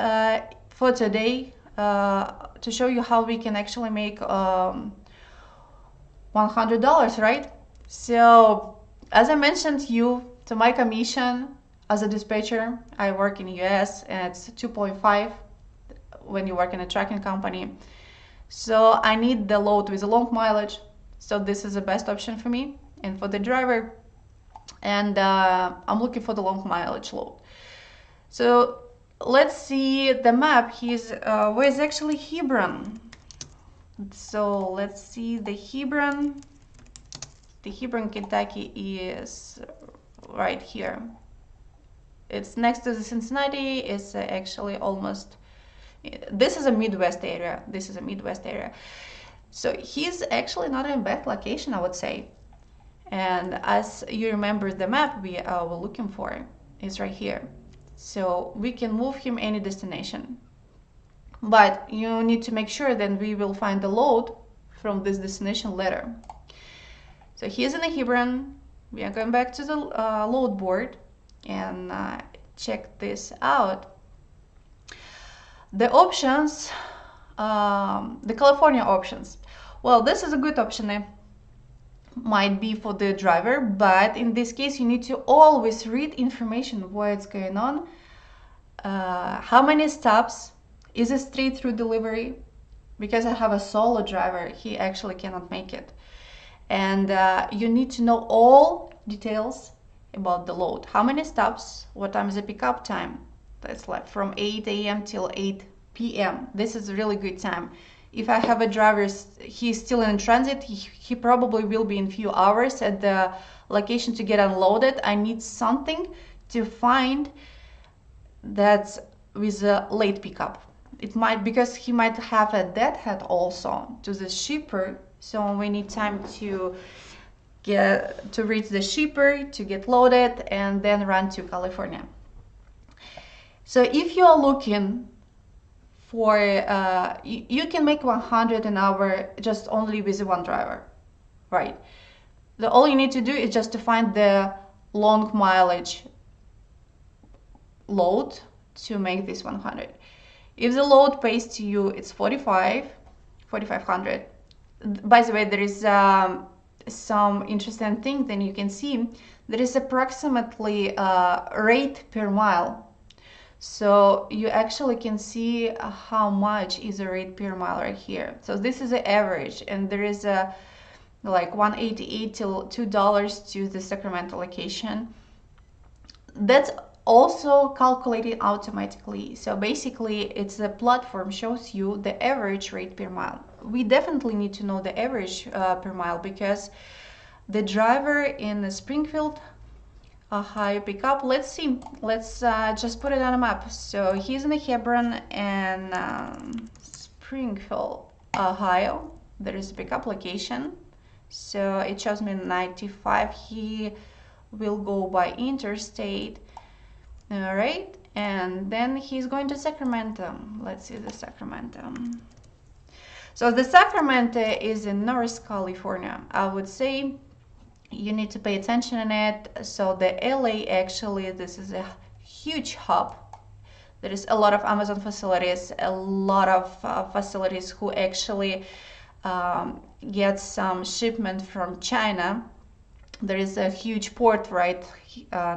for today to show you how we can actually make $100, right? So as I mentioned you, to my commission as a dispatcher, I work in US, and it's 2.5 when you work in a trucking company. So I need the load with a long mileage, so this is the best option for me and for the driver, and I'm looking for the long mileage load. So let's see the map. Where's actually Hebron? So let's see the Hebron. The Hebron, Kentucky is right here. It's next to the Cincinnati. It's actually almost, this is a Midwest area. This is a Midwest area. So he's actually not in a bad location, I would say. And as you remember, the map we were looking for is right here. So we can move him any destination. But you need to make sure that we will find the load from this destination later. So he's in the Hebron. We are going back to the load board and check this out. The options, the California options. Well, this is a good option. Might be for the driver, but in this case you need to always read information what's going on, how many stops, is it straight through delivery, because I have a solo driver, he actually cannot make it, and you need to know all details about the load, how many stops, what time is the pickup time. That's like from 8 a.m. till 8 p.m. This is a really good time. If I have a driver, he's still in transit, he probably will be in few hours at the location to get unloaded. I need something to find that's with a late pickup. It might, because he might have a deadhead also to the shipper, so we need time to reach the shipper, to get loaded, and then run to California. So if you are looking for you can make 100 an hour just only with one driver, right? All you need to do is just to find the long mileage load to make this 100. If the load pays to you, it's 4,500. By the way, there is some interesting thing. Then you can see there is approximately rate per mile. So you actually can see how much is the rate per mile right here. So this is the average, and there is a like 188 till $2 to the Sacramento location. That's also calculated automatically. So basically, it's the platform shows you the average rate per mile. We definitely need to know the average per mile because the driver in Springfield, Ohio pickup. Let's see. Let's just put it on a map. So he's in the Hebron and Springfield, Ohio. There is a pickup location. So it shows me 95. He will go by interstate. All right. And then he's going to Sacramento. Let's see the Sacramento. So the Sacramento is in North California. I would say you need to pay attention on it. So the LA, actually, this is a huge hub. There is a lot of Amazon facilities, a lot of facilities who actually get some shipment from China. There is a huge port right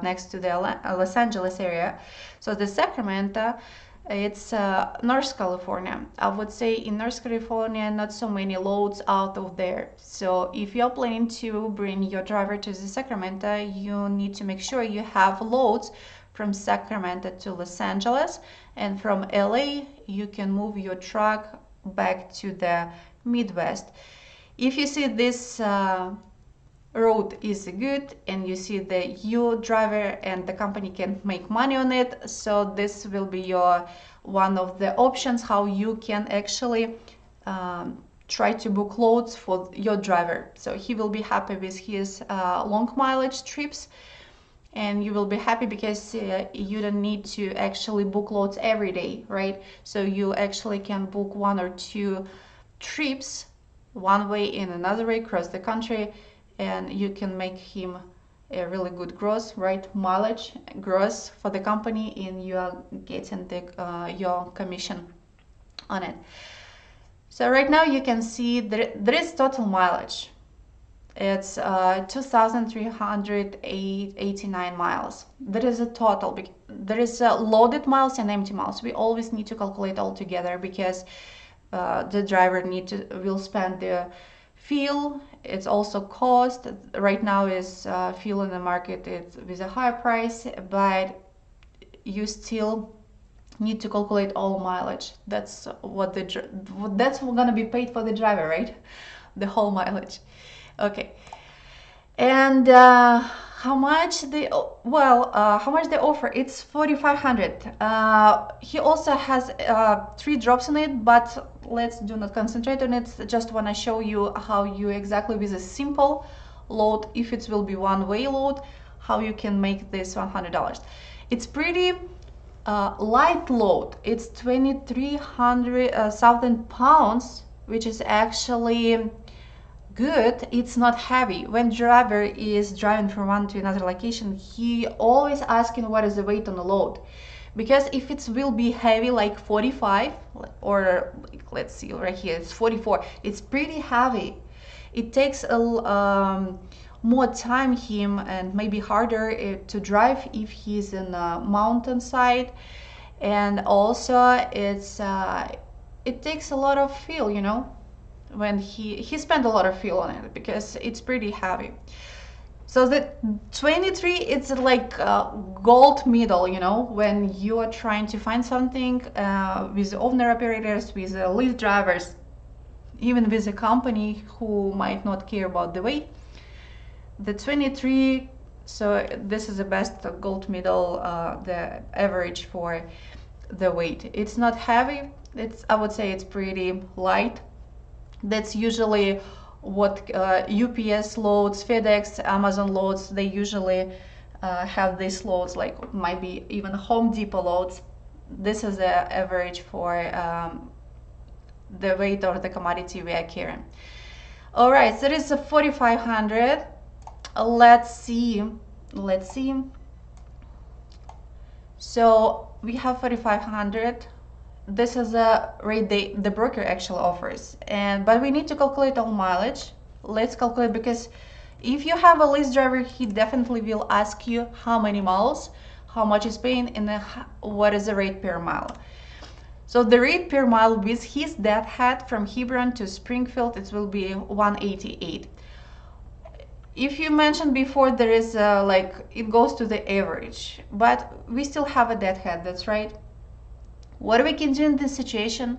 next to the Los Angeles area. So the Sacramento, it's North California. I would say in North California, not so many loads out of there. So if you're planning to bring your driver to the Sacramento, you need to make sure you have loads from Sacramento to Los Angeles, and from LA, you can move your truck back to the Midwest. If you see this road is good and you see that your driver and the company can make money on it, so this will be your one of the options how you can actually try to book loads for your driver, so he will be happy with his long mileage trips, and you will be happy because you don't need to actually book loads every day, right? So you actually can book one or two trips, one way and another way across the country, and you can make him a really good gross, right? Mileage gross for the company, and you are getting your commission on it. So right now you can see there is total mileage. It's 2,389 miles. That is a total. There is loaded miles and empty miles. We always need to calculate all together because the driver will spend the fuel. It's also cost. Right now is fuel in the market. It's with a higher price, but you still need to calculate all mileage. That's that's gonna be paid for the driver, right? The whole mileage. Okay. And how much how much they offer? It's 4,500. He also has 3 drops in it, but let's do not concentrate on it. Just want to show you how you exactly with a simple load, if it will be one-way load, how you can make this $100. It's pretty light load. It's 2,300 pounds, which is actually good. It's not heavy. When driver is driving from one to another location, he always asking what is the weight on the load, because if it will be heavy like 45, or let's see right here it's 44, it's pretty heavy. It takes a more time him and maybe harder to drive if he's in a mountainside, and also it takes a lot of fuel, when he spent a lot of fuel on it because it's pretty heavy. So the 23, it's like gold medal, when you are trying to find something with owner operators, with lead drivers, even with a company who might not care about the weight. The 23, so this is the best gold medal, the average for the weight. It's not heavy. I would say it's pretty light. That's usually what UPS loads, FedEx, Amazon loads, they usually have these loads, like might be even Home Depot loads. This is the average for the weight of the commodity we are carrying. All right, so this is a 4,500. Let's see. So we have 4,500. this is a rate the broker actually offers, and but we need to calculate all mileage. Let's calculate, because if you have a lease driver, he definitely will ask you how many miles, how much is paying, and what is the rate per mile. So the rate per mile with his deadhead from Hebron to Springfield, it will be 188. If you mentioned before, there is like it goes to the average, but we still have a deadhead. That's right. What we can do in this situation,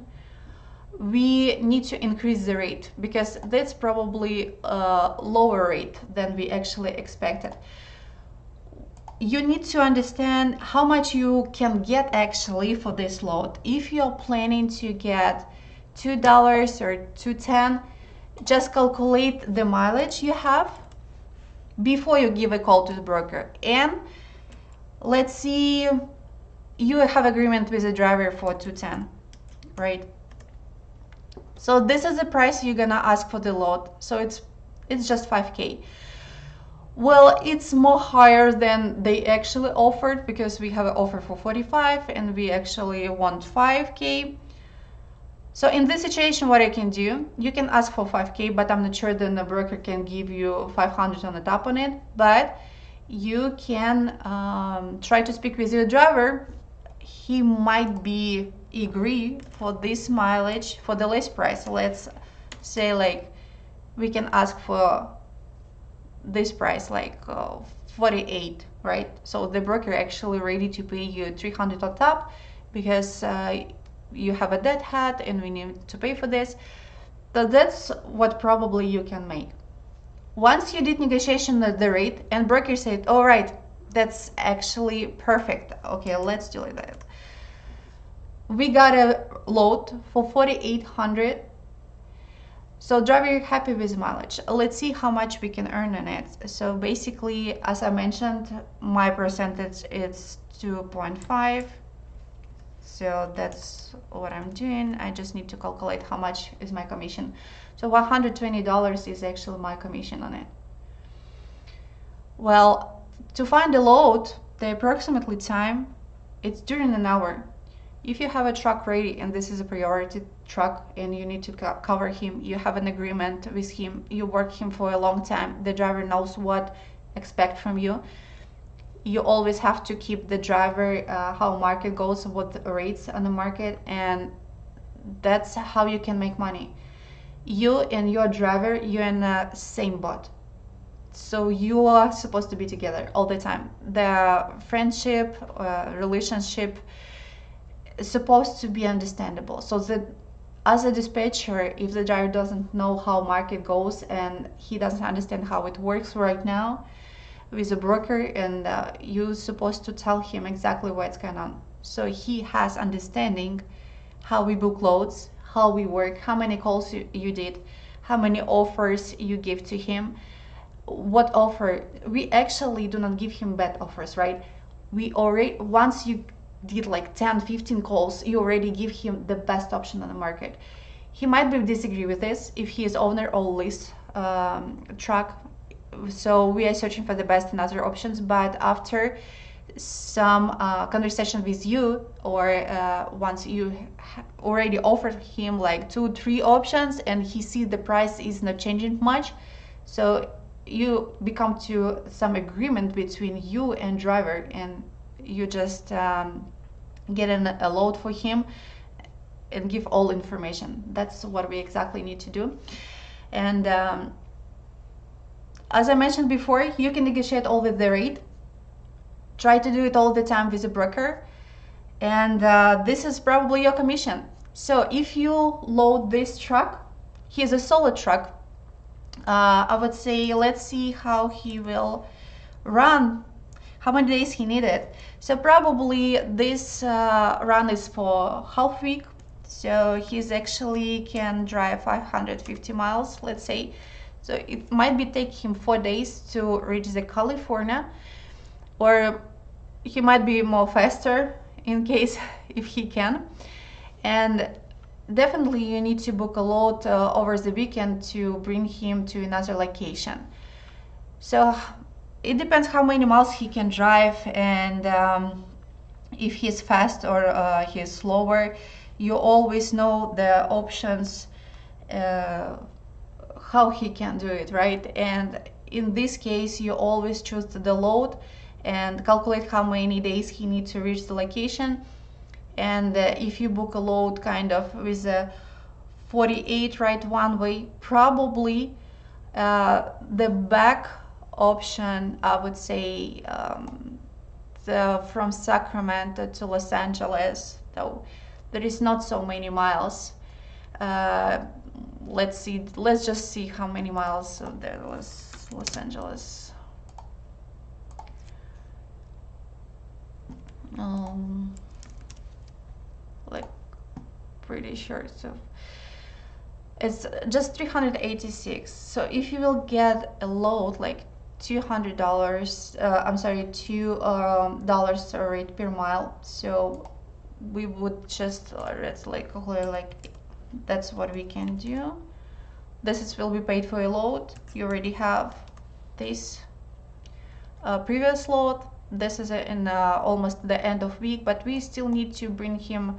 we need to increase the rate, because that's probably a lower rate than we actually expected. You need to understand how much you can get actually for this load. If you're planning to get $2 or $2.10, just calculate the mileage you have before you give a call to the broker. And let's see, you have agreement with the driver for 210, right? So this is the price you're gonna ask for the load. So it's just 5K. Well, it's more higher than they actually offered, because we have an offer for 45 and we actually want 5K. So in this situation, what I can do, you can ask for 5K, but I'm not sure then the broker can give you 500 on the top on it. But you can try to speak with your driver. He might be agree for this mileage for the list price. Let's say like we can ask for this price, like 48, right? So the broker actually ready to pay you 300 on top, because you have a deadhead and we need to pay for this. So that's what probably you can make. Once you did negotiation at the rate and broker said, all right, that's actually perfect. Okay, let's do that. We got a load for 4,800. So driver happy with mileage. Let's see how much we can earn on it. So basically, as I mentioned, my percentage is 2.5. So that's what I'm doing. I just need to calculate how much is my commission. So $120 is actually my commission on it. Well, to find the load, the approximately time, it's during an hour. If you have a truck ready and this is a priority truck and you need to cover him, you have an agreement with him, you work him for a long time, the driver knows what expect from you. You always have to keep the driver how market goes, what the rates on the market, and that's how you can make money. You and your driver, you're in the same boat. So you are supposed to be together all the time. The friendship, relationship is supposed to be understandable. So that as a dispatcher, if the driver doesn't know how market goes and he doesn't understand how it works right now with a broker, and you're supposed to tell him exactly what's going on. So he has understanding how we book loads, how we work, how many calls you did, how many offers you give to him, what offer. We actually do not give him bad offers, right? We already, once you did like 10-15 calls, you already give him the best option on the market. He might be disagree with this if he is owner or lease truck, so we are searching for the best and other options. But after some conversation with you, or once you already offered him like 2-3 options and he see the price is not changing much, so you become to some agreement between you and driver, and you just get a load for him and give all information. That's what we exactly need to do. And as I mentioned before, you can negotiate all with the rate. Try to do it all the time with a broker, and this is probably your commission. So if you load this truck, he is a solid truck, I would say let's see how he will run, how many days he needed. So probably this run is for half week, so he's actually can drive 550 miles, let's say. So it might be take him 4 days to reach the California, or he might be more faster in case if he can. And definitely you need to book a load over the weekend to bring him to another location. So it depends how many miles he can drive, and if he's fast or he's slower. you always know the options, uh, how he can do it, right? And in this case, you always choose the load and calculate how many days he needs to reach the location. And if you book a load kind of with a 48 right one way, probably the back option, I would say, from Sacramento to Los Angeles, though there is not so many miles. uh, let's just see how many miles there was Los Angeles. um, like pretty sure, so it's just 386. So if you will get a load like $200, I'm sorry, $2 rate per mile, so we would just let's like calculate, like that's what we can do. This is will be paid for a load. You already have this previous load. This is in almost the end of week, but we still need to bring him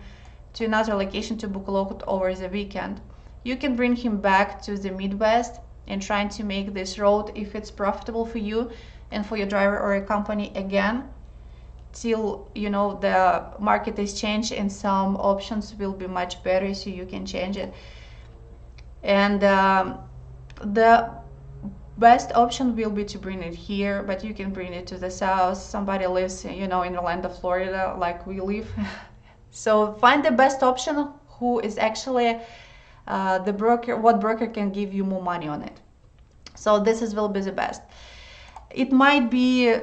to another location to book a load over the weekend. You can bring him back to the Midwest and trying to make this road, if it's profitable for you and for your driver or a company, again, till you know the market is changed and some options will be much better, so you can change it. And the best option will be to bring it here, but you can bring it to the south. Somebody lives, you know, in Orlando, Florida, like we live. So find the best option who is actually the broker, what broker can give you more money on it. So this is will be the best. It might be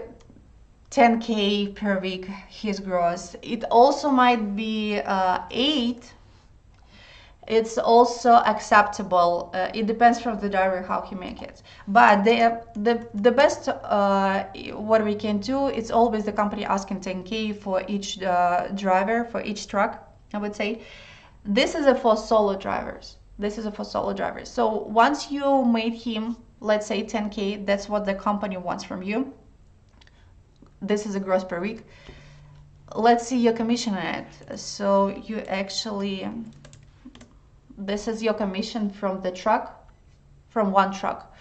10K per week his gross. It also might be 8. It's also acceptable. It depends from the driver how he make it. But the best what we can do, it's always the company asking 10K for each driver, for each truck, I would say. This is a for solo drivers. This is a for solo drivers. So once you made him, let's say 10K, that's what the company wants from you. This is a gross per week. Let's see your commission on it. So you actually, this is your commission from the truck, from one truck.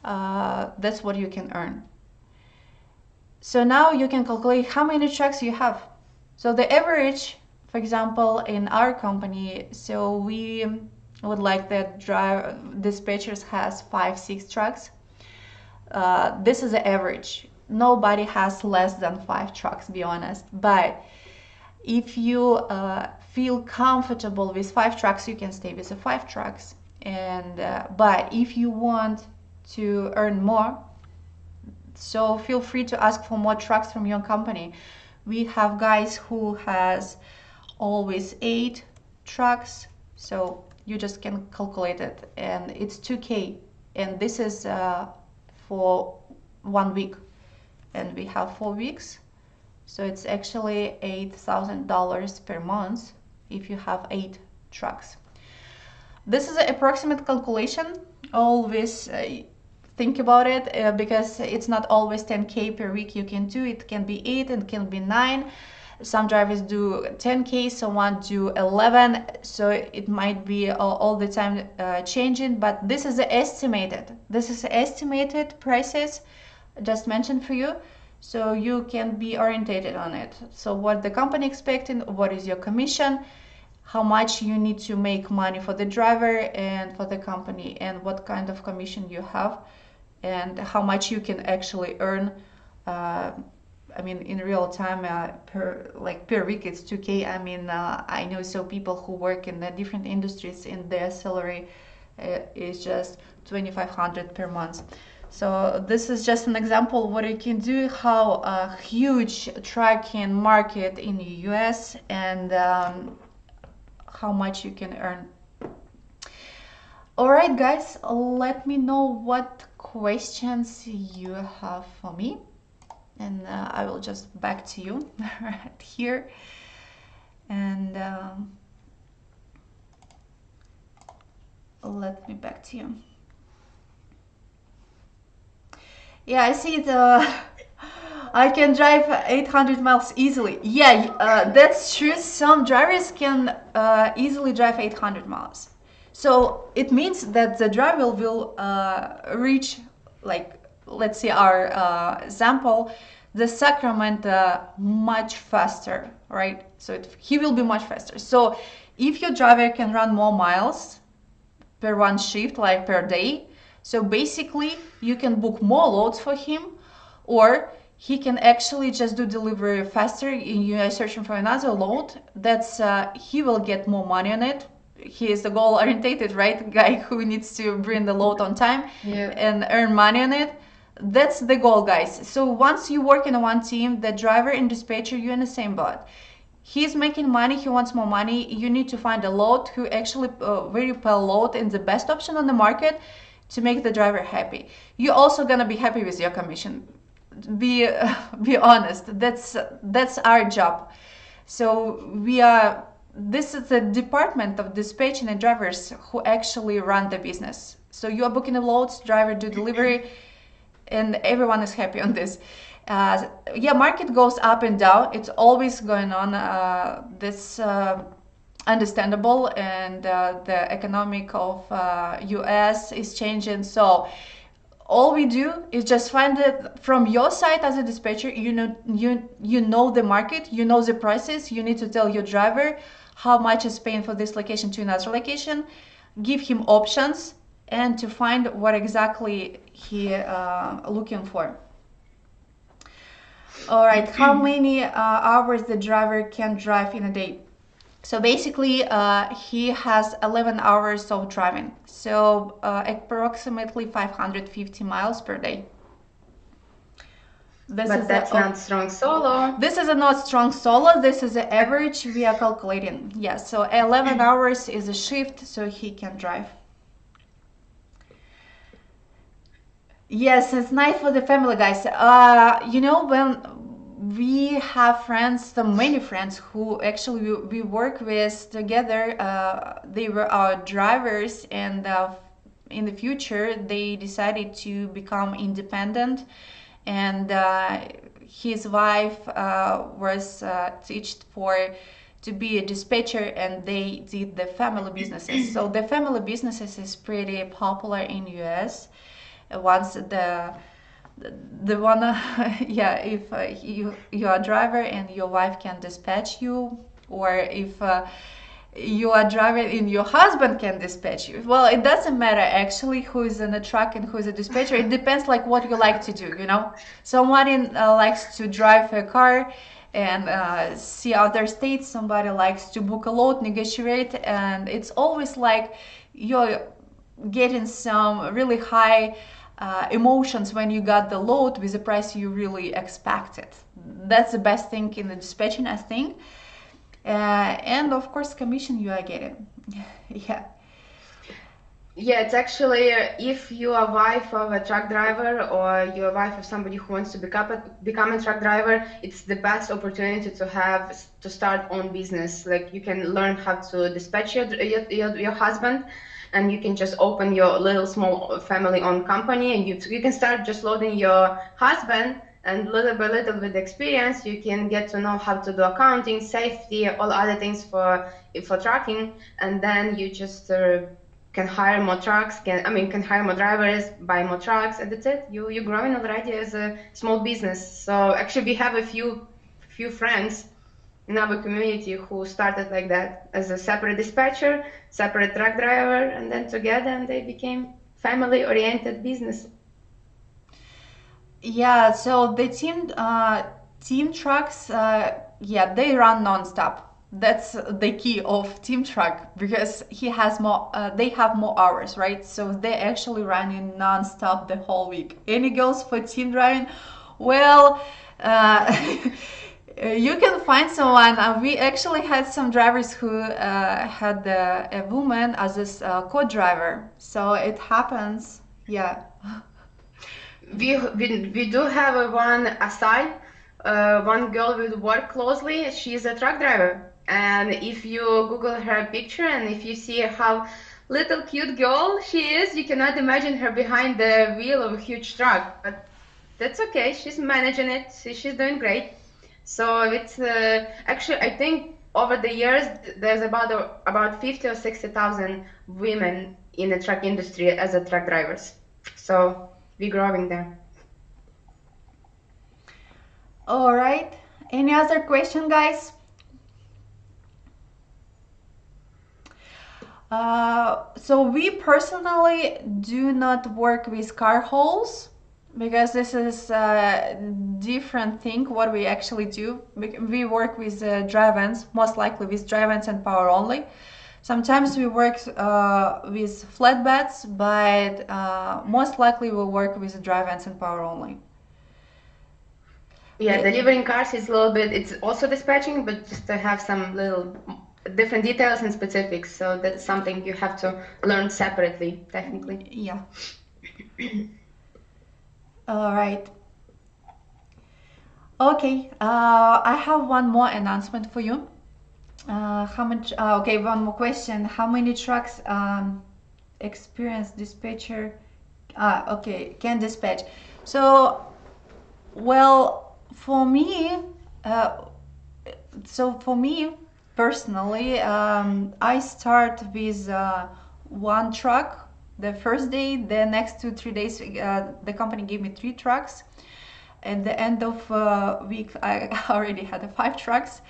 That's what you can earn. So now you can calculate how many trucks you have. So the average, for example, in our company, so we would like that dispatchers has 5-6 trucks. This is the average. Nobody has less than 5 trucks, be honest. But if you feel comfortable with 5 trucks, you can stay with the 5 trucks. And but if you want to earn more, so feel free to ask for more trucks from your company. We have guys who has always 8 trucks, so you just can calculate it, and it's 2K, and this is for 1 week, and we have 4 weeks, so it's actually $8,000 per month if you have 8 trucks. This is an approximate calculation. Always think about it because it's not always 10K per week you can do. It can be 8 and can be 9. Some drivers do 10K, someone do 11, so it might be all the time changing, but this is the estimated. This is the estimated prices just mentioned for you, so you can be orientated on it. So what the company expecting, what is your commission, how much you need to make money for the driver and for the company, and what kind of commission you have, and how much you can actually earn. I mean, in real time, per week, it's 2K. I mean, I know so people who work in the different industries, and their salary is just 2,500 per month. So this is just an example what you can do, how a huge trucking market in the US, and how much you can earn. All right, guys, let me know what questions you have for me, and I will just back to you right here. And let me back to you. Yeah, I see the I can drive 800 miles easily. Yeah, that's true. Some drivers can easily drive 800 miles. So it means that the driver will reach, like, let's see our example, the Sacramento much faster, right? So he will be much faster. So if your driver can run more miles per one shift, like per day, so basically you can book more loads for him, or he can actually just do delivery faster. You are searching for another load. That's he will get more money on it. He is the goal orientated, right? Guy who needs to bring the load on time Yeah. and earn money on it. That's the goal, guys. So once you work in one team, the driver and dispatcher, you're in the same boat. He's making money, he wants more money. You need to find a load who actually very well load in the best option on the market to make the driver happy. You're also gonna be happy with your commission. Be be honest. That's our job. So we are. This is the department of dispatching and drivers who actually run the business. So you are booking the loads, driver do delivery, and everyone is happy on this. Yeah, market goes up and down. It's always going on. This understandable, and the economic of US is changing. So all we do is just find it from your side as a dispatcher. You know the market, you know the prices. You need to tell your driver how much is paying for this location to another location, give him options, and to find what exactly he looking for. All right, how many hours the driver can drive in a day? So basically, he has 11 hours of driving, so approximately 550 miles per day. But that's not strong solo. This is a not strong solo. This is the average we are calculating. Yes, so 11 hours is a shift, so he can drive. Yes, it's nice for the family, guys. When we have friends, so many friends who actually we work with together, they were our drivers, and in the future they decided to become independent, and his wife was teached for to be a dispatcher, and they did the family businesses. So the family businesses is pretty popular in US. Once the one yeah, if you are a driver and your wife can dispatch you, or if you are driving and your husband can dispatch you, well, it doesn't matter actually who is in a truck and who is a dispatcher. It depends like what you like to do. Somebody likes to drive a car and see other states. Somebody likes to book a load, negotiate, and it's always like you're getting some really high emotions when you got the load with the price you really expected. That's the best thing in the dispatching, I think. And of course, commission you are getting. Yeah. Yeah, it's actually if you are wife of a truck driver, or you're a wife of somebody who wants to become a truck driver, it's the best opportunity to start own business. Like, you can learn how to dispatch your husband, and you can just open your little small family-owned company, and you can start just loading your husband, and little by little with experience you can get to know how to do accounting, safety, all other things for trucking, and then you just can hire more trucks, can hire more drivers, buy more trucks, and that's it. You're growing already as a small business. So actually we have a few friends in our community who started like that, as a separate dispatcher, separate truck driver, and then together, and they became family-oriented business. Yeah, so the team trucks, yeah, they run nonstop. That's the key of team truck, because they have more hours, right? So they actually running nonstop the whole week. Any goes for team driving? Well, you can find someone. We actually had some drivers who had a woman as a co-driver. So it happens. Yeah. We do have one aside. One girl we work closely. She's a truck driver, and if you Google her picture and if you see how little cute girl she is, you cannot imagine her behind the wheel of a huge truck. But That's okay. She's managing it. She's doing great. So it's actually, I think over the years there's about 50 or 60,000 women in the truck industry as a truck drivers. So we're growing there. All right. Any other question, guys? So we personally do not work with car holes because this is a different thing what we actually do. We work with drive-ins, most likely with drive-ins and power only. Sometimes we work with flatbeds, but most likely we'll work with drive-ins and power only. Yeah, delivering cars is a little bit, it's also dispatching, but just to have some little different details and specifics. So that's something you have to learn separately, technically. Yeah. All right. Okay. I have one more announcement for you. How much? Okay, one more question. How many trucks experienced dispatcher? Okay, can dispatch. So, well, for me, uh, for me personally, I start with one truck the first day. The next 2 3 days, the company gave me 3 trucks. At the end of week, I already had 5 trucks.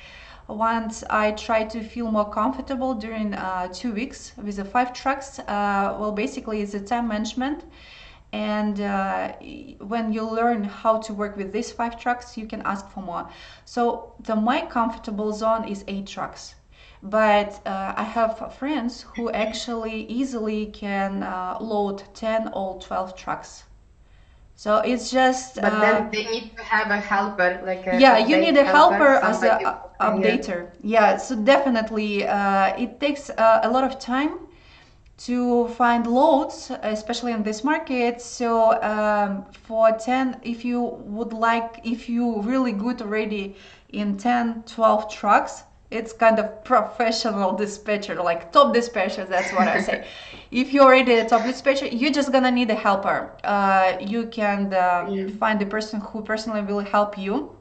Once I try to feel more comfortable during 2 weeks with the 5 trucks, well, basically it's a time management. And when you learn how to work with these 5 trucks, you can ask for more. So my comfortable zone is 8 trucks. But I have friends who actually easily can load 10 or 12 trucks. So it's just But then they need to have a helper, like a yeah, you need update a helper, helper as somebody a who can, yeah. updater. Yeah, so definitely it takes a lot of time to find loads, especially in this market. So for 10, if you would like, if you really good already in 10, 12 trucks, it's kind of professional dispatcher, like top dispatcher, that's what I say. If you're already a top dispatcher, you're just gonna need a helper. You can Yeah. find the person who personally will help you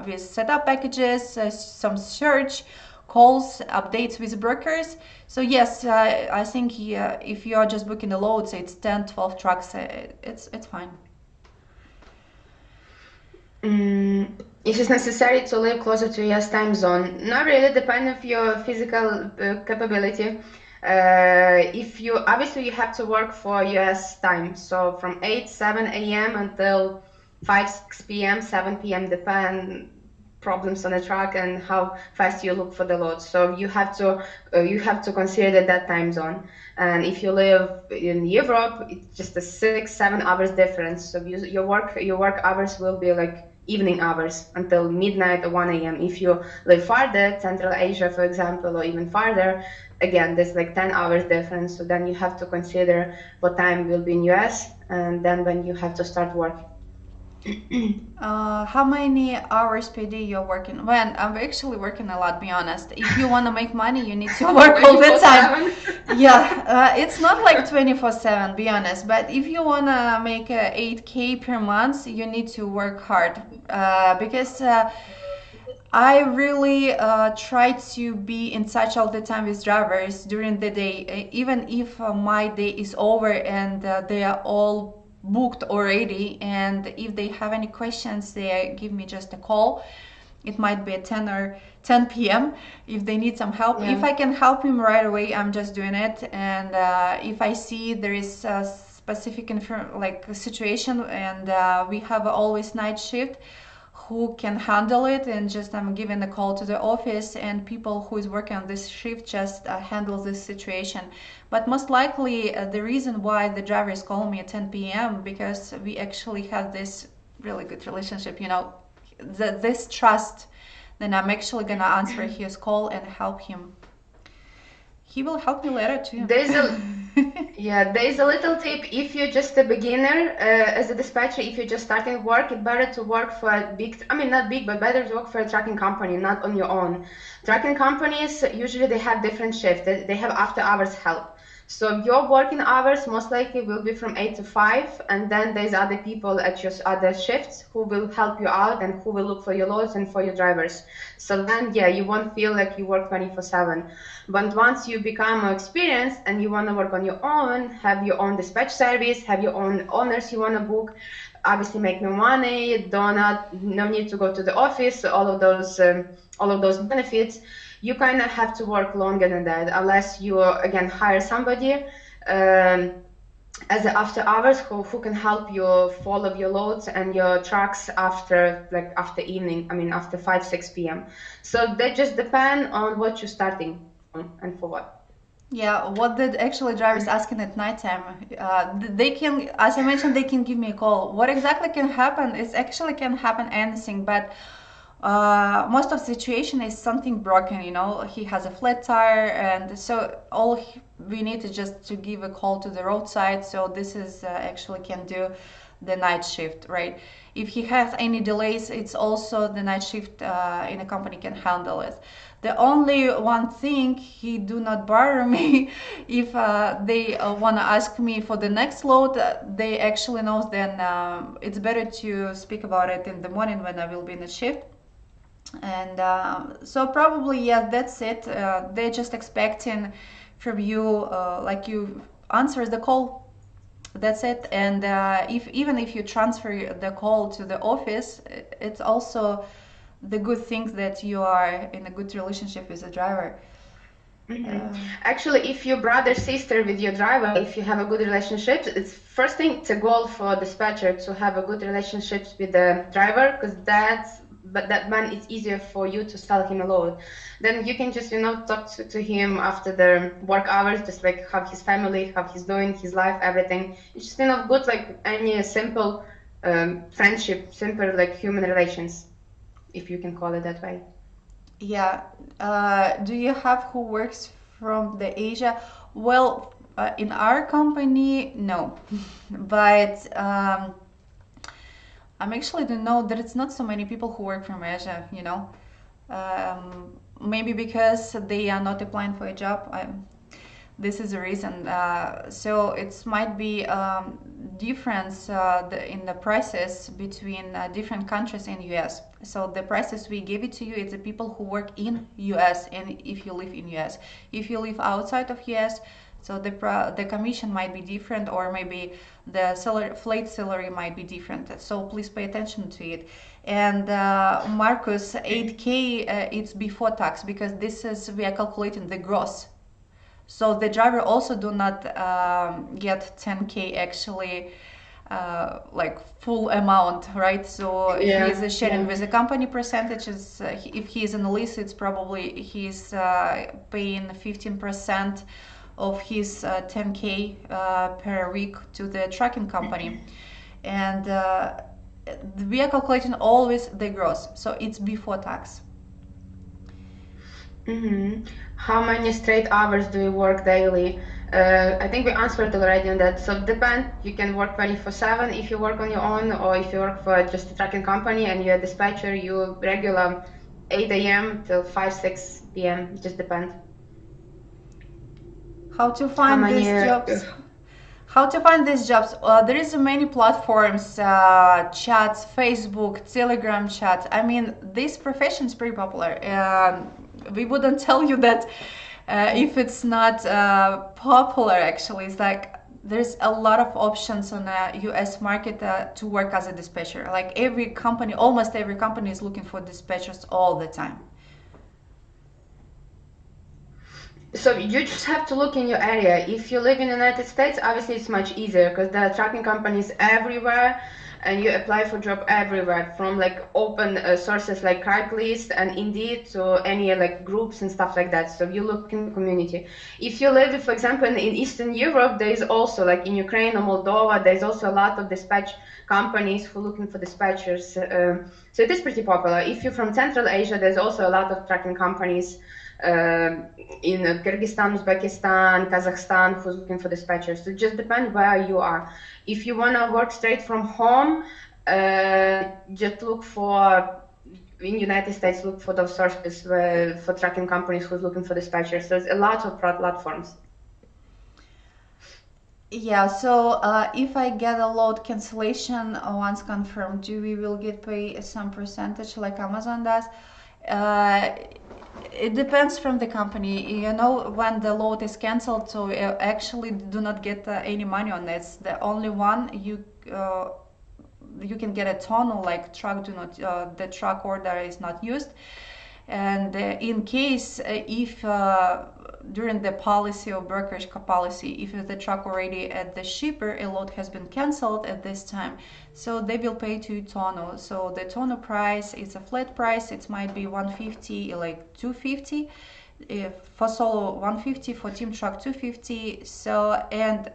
with setup packages, some search, calls, updates with brokers. So yes, I think if you are just booking the loads, it's 10, 12 trucks. It's fine. Is it necessary to live closer to US time zone? Not really, depend of your physical capability. If you obviously you have to work for US time, so from 8, 7 a.m. until 5, 6 p.m., 7 p.m. depend problems on the truck and how fast you look for the load. So you have to consider that time zone. And if you live in Europe, it's just a 6, 7 hours difference. So your work hours will be like evening hours until midnight or 1 a.m. If you live farther, Central Asia, for example, or even farther, again, there's like 10 hours difference. So then you have to consider what time will be in US and then when you have to start work. How many hours per day you're working? When I'm actually working a lot, be honest. If you want to make money, you need to work all the time. 24/7. Yeah, it's not like 24/7, be honest. But if you want to make 8K per month, you need to work hard. Because I really try to be in touch all the time with drivers during the day, even if my day is over and they are all booked already. And if they have any questions, they give me just a call. It might be at 10 or 10 p.m. if they need some help. If Yeah. I can help him right away, I'm just doing it. And if I see there is a specific like situation and we have always night shift, who can handle it, and just I'm giving a call to the office and people who is working on this shift just handle this situation. But most likely the reason why the driver is calling me at 10 p.m. because we actually have this really good relationship, this trust. Then I'm actually gonna answer his call and help him. He will help me later too. There's a Yeah, there is a little tip. If you're just a beginner as a dispatcher, if you're just starting work, it's better to work for a big, I mean, not big, but better to work for a trucking company, not on your own. Trucking companies, usually they have different shifts. They have after hours help. So your working hours most likely will be from 8 to 5, and then there's other people at your other shifts who will help you out and who will look for your loads and for your drivers. So then, yeah, you won't feel like you work 24/7. But once you become more experienced and you want to work on your own, have your own dispatch service, have your own owners you want to book, obviously make no money, no need to go to the office, all of those benefits, you kind of have to work longer than that unless you again hire somebody as a after hours who can help you follow your loads and your trucks after evening, I mean after 5 6 p.m. So they just depend on what you're starting from and for what. Yeah, what did actually drivers asking at nighttime? They can, as I mentioned, they can give me a call. What exactly can happen is actually can happen anything, but most of the situation is something broken. You know, he has a flat tire, and so we need is just to give a call to the roadside. So this is actually can do the night shift, right? If he has any delays, it's also the night shift in a company can handle it. The only one thing he do not bother me if they want to ask me for the next load, they actually knows then it's better to speak about it in the morning when I will be in the shift. And so probably yeah, that's it. They're just expecting from you like you answer the call, that's it. And if even if you transfer the call to the office, it's also the good things that you are in a good relationship with the driver. Mm-hmm. Actually, if your brother sister with your driver, if you have a good relationship, it's first thing, it's a goal for dispatcher to have a good relationship with the driver, because that man it's easier for you to sell him a load. Then you can just talk to him after the work hours, just like how his family, how he's doing, his life, everything. It's just good like any simple friendship, simple like human relations, if you can call it that way. Yeah. Do you have who works from the Asia? Well, in our company, no. But I'm actually don't know that it's not so many people who work from Asia, you know. Maybe because they are not applying for a job. This is the reason. So it might be difference in the prices between different countries in US. So the prices we give it to you, it's the people who work in US, and if you live in US. If you live outside of US, so the commission might be different, or maybe the salary, flat salary might be different. So please pay attention to it. And Marcus, 8K, it's before tax, because this is we are calculating the gross. So the driver also do not get 10K actually like full amount, right? So he Yeah, is sharing yeah. with the company percentages. If he is in a lease, it's probably he's paying 15% of his 10K per week to the trucking company. And we are calculating always the gross, so it's before tax. Mm-hmm. How many straight hours do you work daily? I think we answered already on that. So depend. You can work 24/7 if you work on your own, or if you work for just a trucking company and you're a dispatcher, you regular 8 a.m. till 5 6 p.m. Just depend. How to How find many? these jobs? How to find these jobs? There is many platforms, chats, Facebook, Telegram chats. I mean, this profession is pretty popular. We wouldn't tell you that if it's not popular. Actually, it's like there's a lot of options on the U.S. market to work as a dispatcher. Like every company, almost every company is looking for dispatchers all the time. So you just have to look in your area. If you live in the United States, obviously it's much easier because there are trucking companies everywhere, and you apply for job everywhere, from like open sources like Craigslist and Indeed to any like groups and stuff like that. So you look in the community. If you live, for example, in Eastern Europe, there is also like in Ukraine or Moldova, there's also a lot of dispatch companies who are looking for dispatchers. So it is pretty popular. If you're from Central Asia, there's also a lot of trucking companies in Kyrgyzstan, Uzbekistan, Kazakhstan, who's looking for dispatchers. So it just depends where you are. If you want to work straight from home, just look for, in United States, look for those sources for trucking companies who's looking for dispatchers. So there's a lot of platforms. Yeah, so if I get a load cancellation once confirmed, do we will get paid some percentage like Amazon does? Uh, it depends from the company. You know, when the load is canceled, so you actually do not get any money on it. The only one you can get a tonneau like truck do not the truck order is not used, and in case if during the policy or brokerage policy, if the truck already at the shipper, a load has been canceled at this time, so they will pay to tonneau. So the tonneau price is a flat price. It might be 150 like 250 if for solo 150, for team truck 250. So and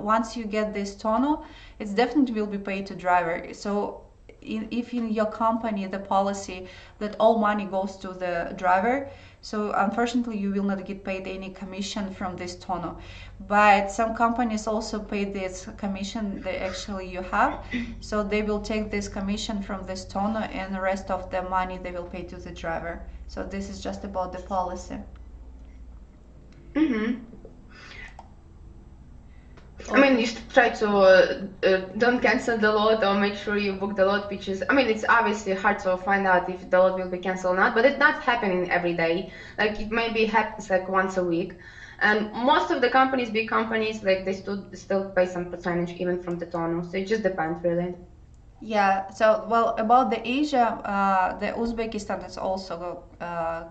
once you get this tonneau, it definitely will be paid to driver. So if in your company the policy that all money goes to the driver, so unfortunately you will not get paid any commission from this tonneau. But some companies also pay this commission that actually you have, so they will take this commission from this tonneau and the rest of the money they will pay to the driver. So this is just about the policy. Mm-hmm. I mean, Okay. you should try to don't cancel the load or make sure you book the load, which is, I mean, it's obviously hard to find out if the load will be canceled or not, but it's not happening every day. Like it maybe happens like once a week. And most of the companies, big companies, like they still pay some percentage even from the tonneau. So it just depends really. Yeah, so well about the Asia, the Uzbekistan is also I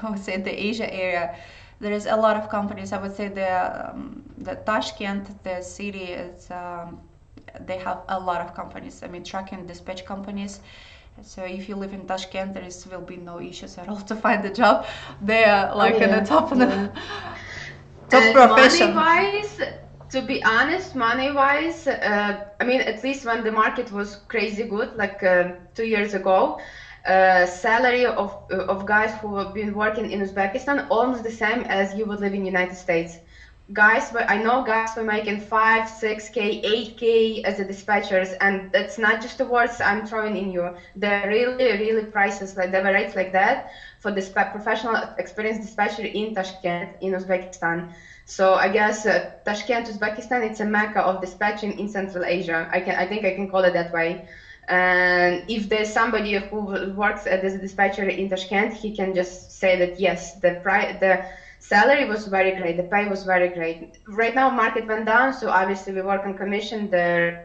would say the Asia area. There is a lot of companies. I would say the Tashkent, the city is they have a lot of companies. I mean, truck and dispatch companies. So if you live in Tashkent, there is will be no issues at all to find a job. They are Oh like in the yeah, top of yeah. the top And profession. money-wise, to be honest, money-wise, I mean, at least when the market was crazy good, like 2 years ago, salary of guys who have been working in Uzbekistan almost the same as you would live in United States. I know guys were making 5, 6K, 8K as a dispatchers, and that's not just the words I'm throwing in you. They're really, really prices like they were rates like that for the professional experienced dispatcher in Tashkent, in Uzbekistan. So I guess Tashkent, Uzbekistan, it's a mecca of dispatching in Central Asia. I think I can call it that way. And if there's somebody who works as a dispatcher in Tashkent, he can just say that yes, the salary was very great, the pay was very great. Right now, market went down, so obviously we work on commission. The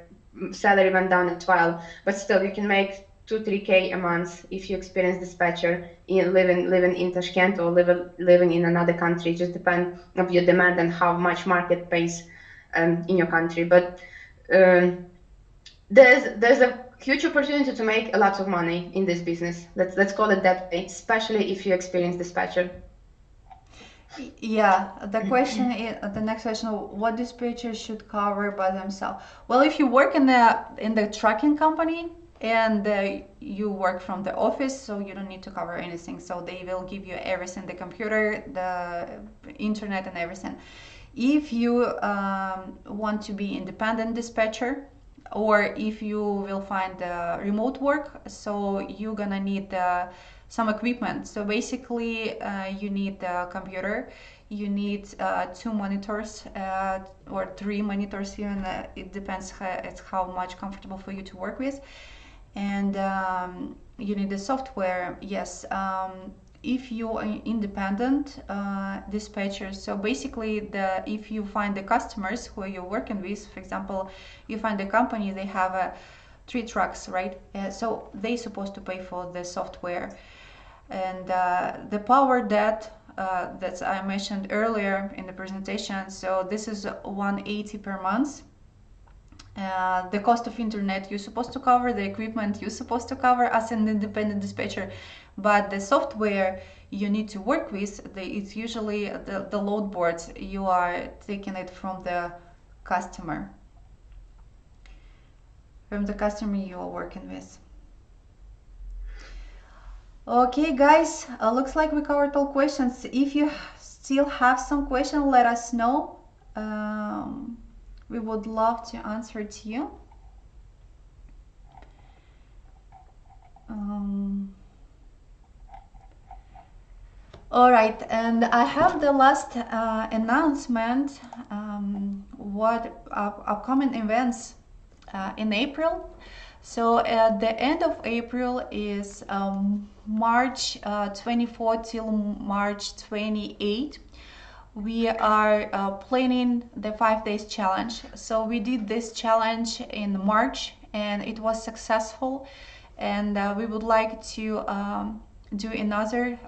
salary went down as well, but still, you can make 2-3K a month if you experience dispatcher in living in Tashkent or living in another country. It just depends of your demand and how much market pays in your country. But um, there's a huge opportunity to make a lot of money in this business. Let's call it that way, especially if you experience dispatcher. Yeah, the question is the next question: what dispatchers should cover by themselves? Well, if you work in the trucking company and you work from the office, so you don't need to cover anything. So they will give you everything: the computer, the internet, and everything. If you want to be independent dispatcher, or if you will find remote work, so you're gonna need some equipment. So basically you need a computer, you need two monitors or three monitors even, it depends it's how much comfortable for you to work with, and you need the software. Yes, if you are independent dispatcher, so basically if you find the customers who you're working with, for example, you find a company, they have three trucks, right? So they supposed to pay for the software, and the power that I mentioned earlier in the presentation, so this is 180 per month. The cost of internet you're supposed to cover, the equipment you're supposed to cover as an independent dispatcher, but the software you need to work with, it's usually the load boards, you are taking it customer from the customer you are working with. Okay, guys, looks like we covered all questions. If you still have some question, let us know. We would love to answer to you. Um, All right, and I have the last announcement. What upcoming events in April? So at the end of April is March 24 till March 28. We are planning the 5 days challenge. So we did this challenge in March and it was successful. And we would like to do another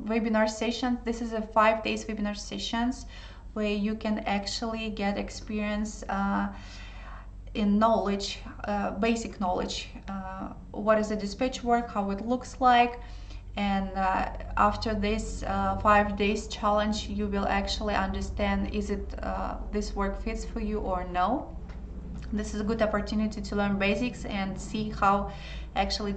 webinar session. This is a 5 days webinar sessions where you can actually get experience in knowledge, basic knowledge, what is a dispatch work, how it looks like, and after this 5 days challenge you will actually understand is it this work fits for you or no. This is a good opportunity to learn basics and see how actually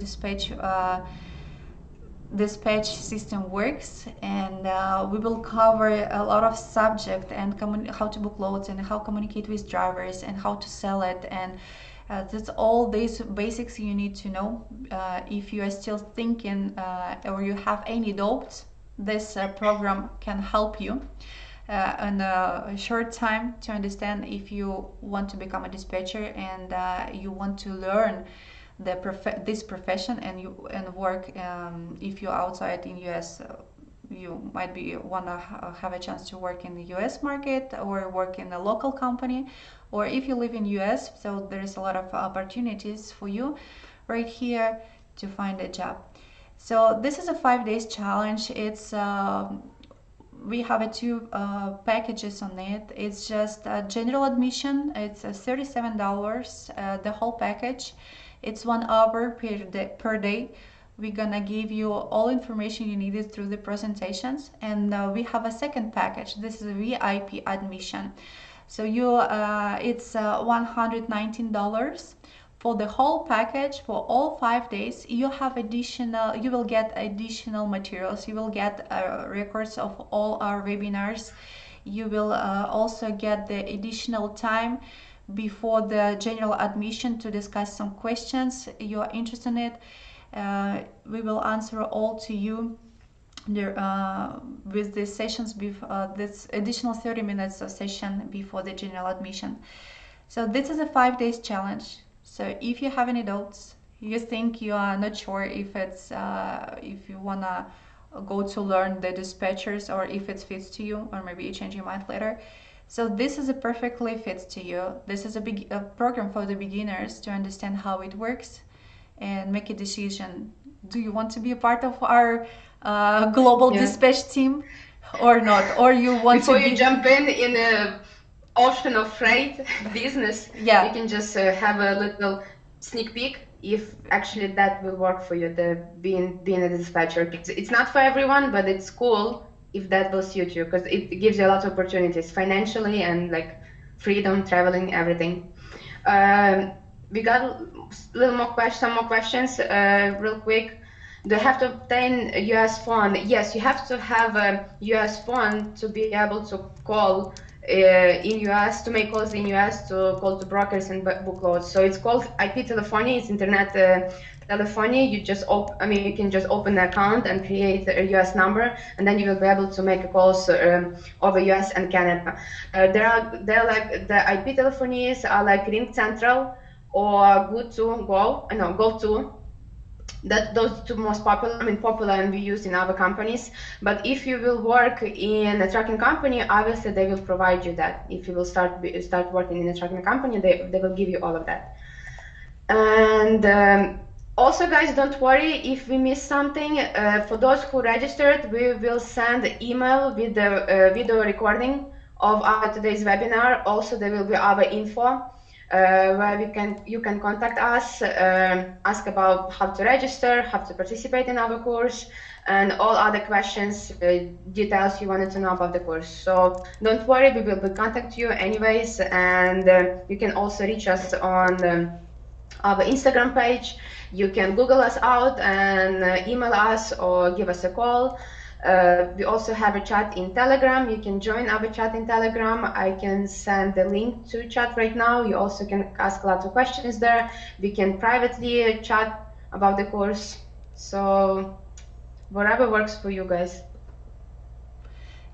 dispatch system works, and we will cover a lot of subject and how to book loads and how communicate with drivers and how to sell it, and that's all these basics you need to know. If you are still thinking or you have any doubts, this program can help you in a short time to understand if you want to become a dispatcher and you want to learn this profession and you and work. If you're outside in US, you might be wanna have a chance to work in the US market or work in a local company, or if you live in US, so there is a lot of opportunities for you right here to find a job. So this is a 5 days challenge. It's we have a two packages on it. It's just general admission. It's $37, the whole package. It's 1 hour per day. We're gonna give you all information you needed through the presentations, and we have a second package. This is a VIP admission. So it's $119 for the whole package. For all 5 days you will get additional materials. You will get records of all our webinars. You will also get the additional time before the general admission to discuss some questions you are interested in it. We will answer all to you there, with these sessions, this additional 30 minutes of session before the general admission. So this is a 5 days challenge. So if you have any doubts, you think you are not sure if it's if you wanna go to learn the dispatchers or if it fits to you, or maybe you change your mind later. So this is a perfectly fits to you. This is a program for the beginners to understand how it works and make a decision. Do you want to be a part of our global dispatch team or not? Or you want before to be... you jump in a ocean of freight business, you can just have a little sneak peek if actually that will work for you, the being a dispatcher. It's not for everyone, but it's cool if that will suit you, because it gives you a lot of opportunities financially and like freedom, traveling, everything. We got some more questions real quick. Do you have to obtain a US phone? Yes, you have to have a US phone to be able to call in US, to make calls in US, to call to brokers and book loads. So it's called IP telephony. It's internet telephony. You can just open an account and create a US number, and then you will be able to make calls over US and Canada. They're like the IP telephonies are like Ring Central or Go To. That those two most popular and we use in other companies. But if you will work in a trucking company, obviously they will provide you that. If you will start working in a trucking company, they will give you all of that. And also, guys, don't worry if we miss something. For those who registered, we will send an email with the video recording of our today's webinar. Also, there will be our info where you can contact us, ask about how to register, how to participate in our course, and all other questions, details you wanted to know about the course. So don't worry, we will contact you anyways, and you can also reach us on our Instagram page. You can Google us out and email us or give us a call. We also have a chat in Telegram. You can join our chat in Telegram. I can send the link to chat right now. You also can ask a lot of questions there. We can privately chat about the course. So whatever works for you guys.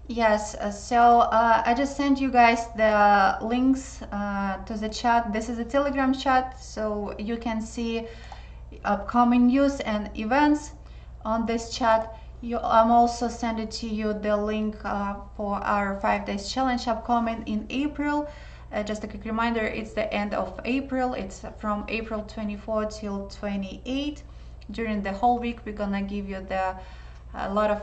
Yes, I just sent you guys the links to the chat. This is a Telegram chat, so you can see upcoming news and events on this chat. I'm also sending to you the link for our 5 days challenge upcoming in April. Just a quick reminder, it's the end of April. It's from April 24 till 28. During the whole week, we're gonna give you a lot of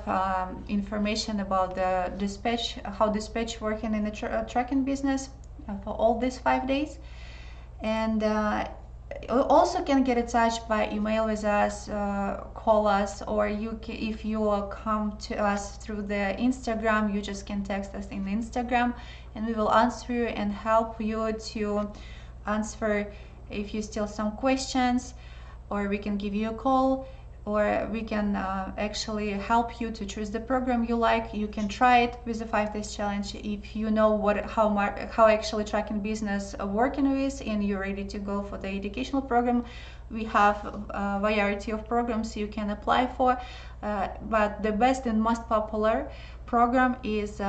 information about the dispatch, how dispatch working in the trucking business for all these 5 days. And you also can get in touch by email with us, call us, or if you come to us through the Instagram, you just can text us in Instagram, and we will answer you and help you to answer if you still some questions, or we can give you a call, or we can actually help you to choose the program you like. You can try it with the 5 days challenge if you know how actually tracking business working with, and you're ready to go for the educational program. We have a variety of programs you can apply for, but the best and most popular program is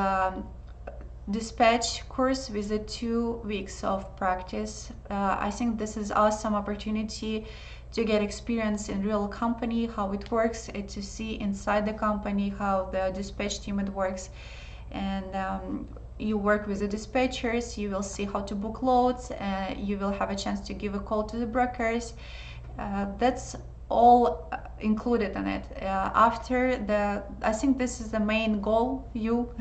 dispatch course with the 2 weeks of practice. I think this is awesome opportunity to get experience in real company, how it works, to see inside the company how the dispatch team it works, and you work with the dispatchers. You will see how to book loads. You will have a chance to give a call to the brokers. That's all included in it. I think this is the main goal. You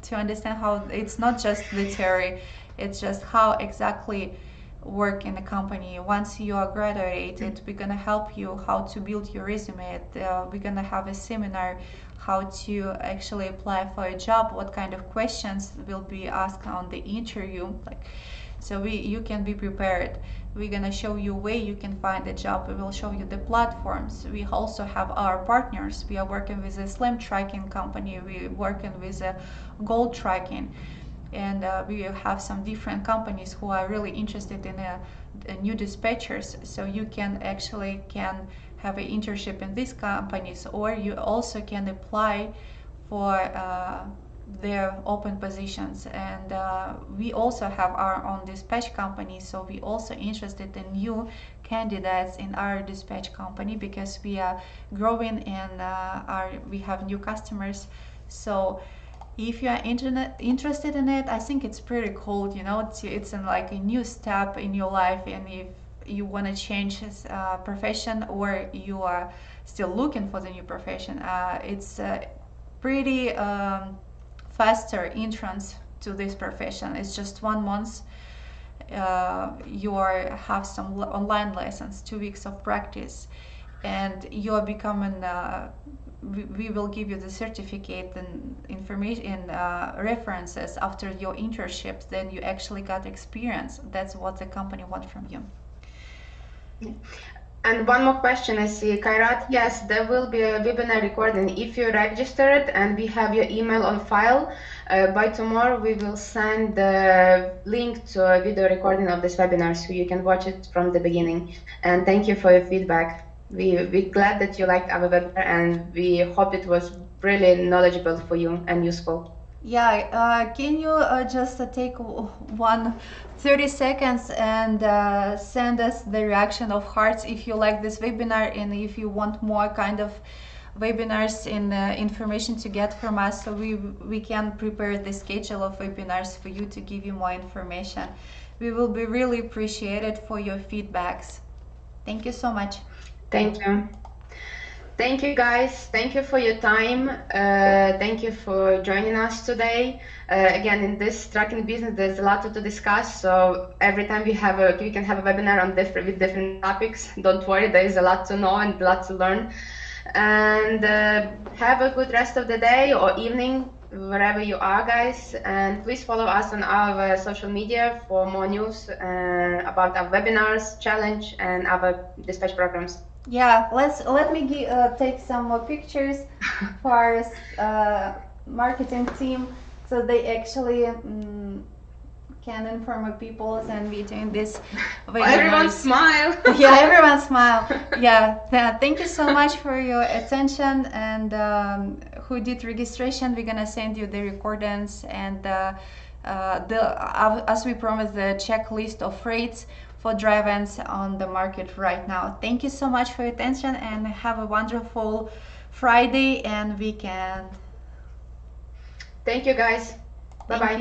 to understand how it's not just the theory, it's just how exactly work in the company. Once you are graduated, we're gonna help you how to build your resume. We're gonna have a seminar how to actually apply for a job, what kind of questions will be asked on the interview, like, so you can be prepared. We're gonna show you where you can find a job. We will show you the platforms. We also have our partners. We are working with a slam tracking company. We're working with a gold tracking, and we have some different companies who are really interested in a new dispatchers. So you can actually have an internship in these companies, or you also can apply for their open positions. And we also have our own dispatch company, so we also interested in new candidates in our dispatch company, because we are growing and we have new customers. So if you are interested in it, I think it's pretty cool. It's like a new step in your life, and if you want to change profession, or you are still looking for the new profession, it's pretty faster entrance to this profession. It's just 1 month. You have some online lessons, 2 weeks of practice, and you are becoming. We will give you the certificate and information and references after your internships. Then you actually got experience. That's what the company wants from you. And one more question I see, Kairat. Yes, there will be a webinar recording. If you registered and we have your email on file, by tomorrow we will send the link to a video recording of this webinar so you can watch it from the beginning. And thank you for your feedback. We're glad that you liked our webinar, and we hope it was really knowledgeable for you and useful. Yeah, can you just take 30 seconds and send us the reaction of hearts if you like this webinar, and if you want more kind of webinars and information to get from us, so we can prepare the schedule of webinars for you to give you more information. We will be really appreciated for your feedbacks. Thank you so much. Thank you. Thank you, guys. Thank you for your time. Thank you for joining us today. Again, in this trucking business, there's a lot to discuss. So every time we can have a webinar on with different topics. Don't worry, there is a lot to know and a lot to learn. And have a good rest of the day or evening, wherever you are, guys. And please follow us on our social media for more news about our webinars, challenge, and our dispatch programs. Yeah, let me take some more pictures for our marketing team, so they actually can inform our people and we doing this very Everyone nice. smile. Yeah, everyone smile. Yeah, thank you so much for your attention, and who did registration, we're gonna send you the recordings and as we promised, the checklist of rates for drive-ins on the market right now. Thank you so much for your attention and have a wonderful Friday and weekend. Thank you, guys. Bye Thank bye. you.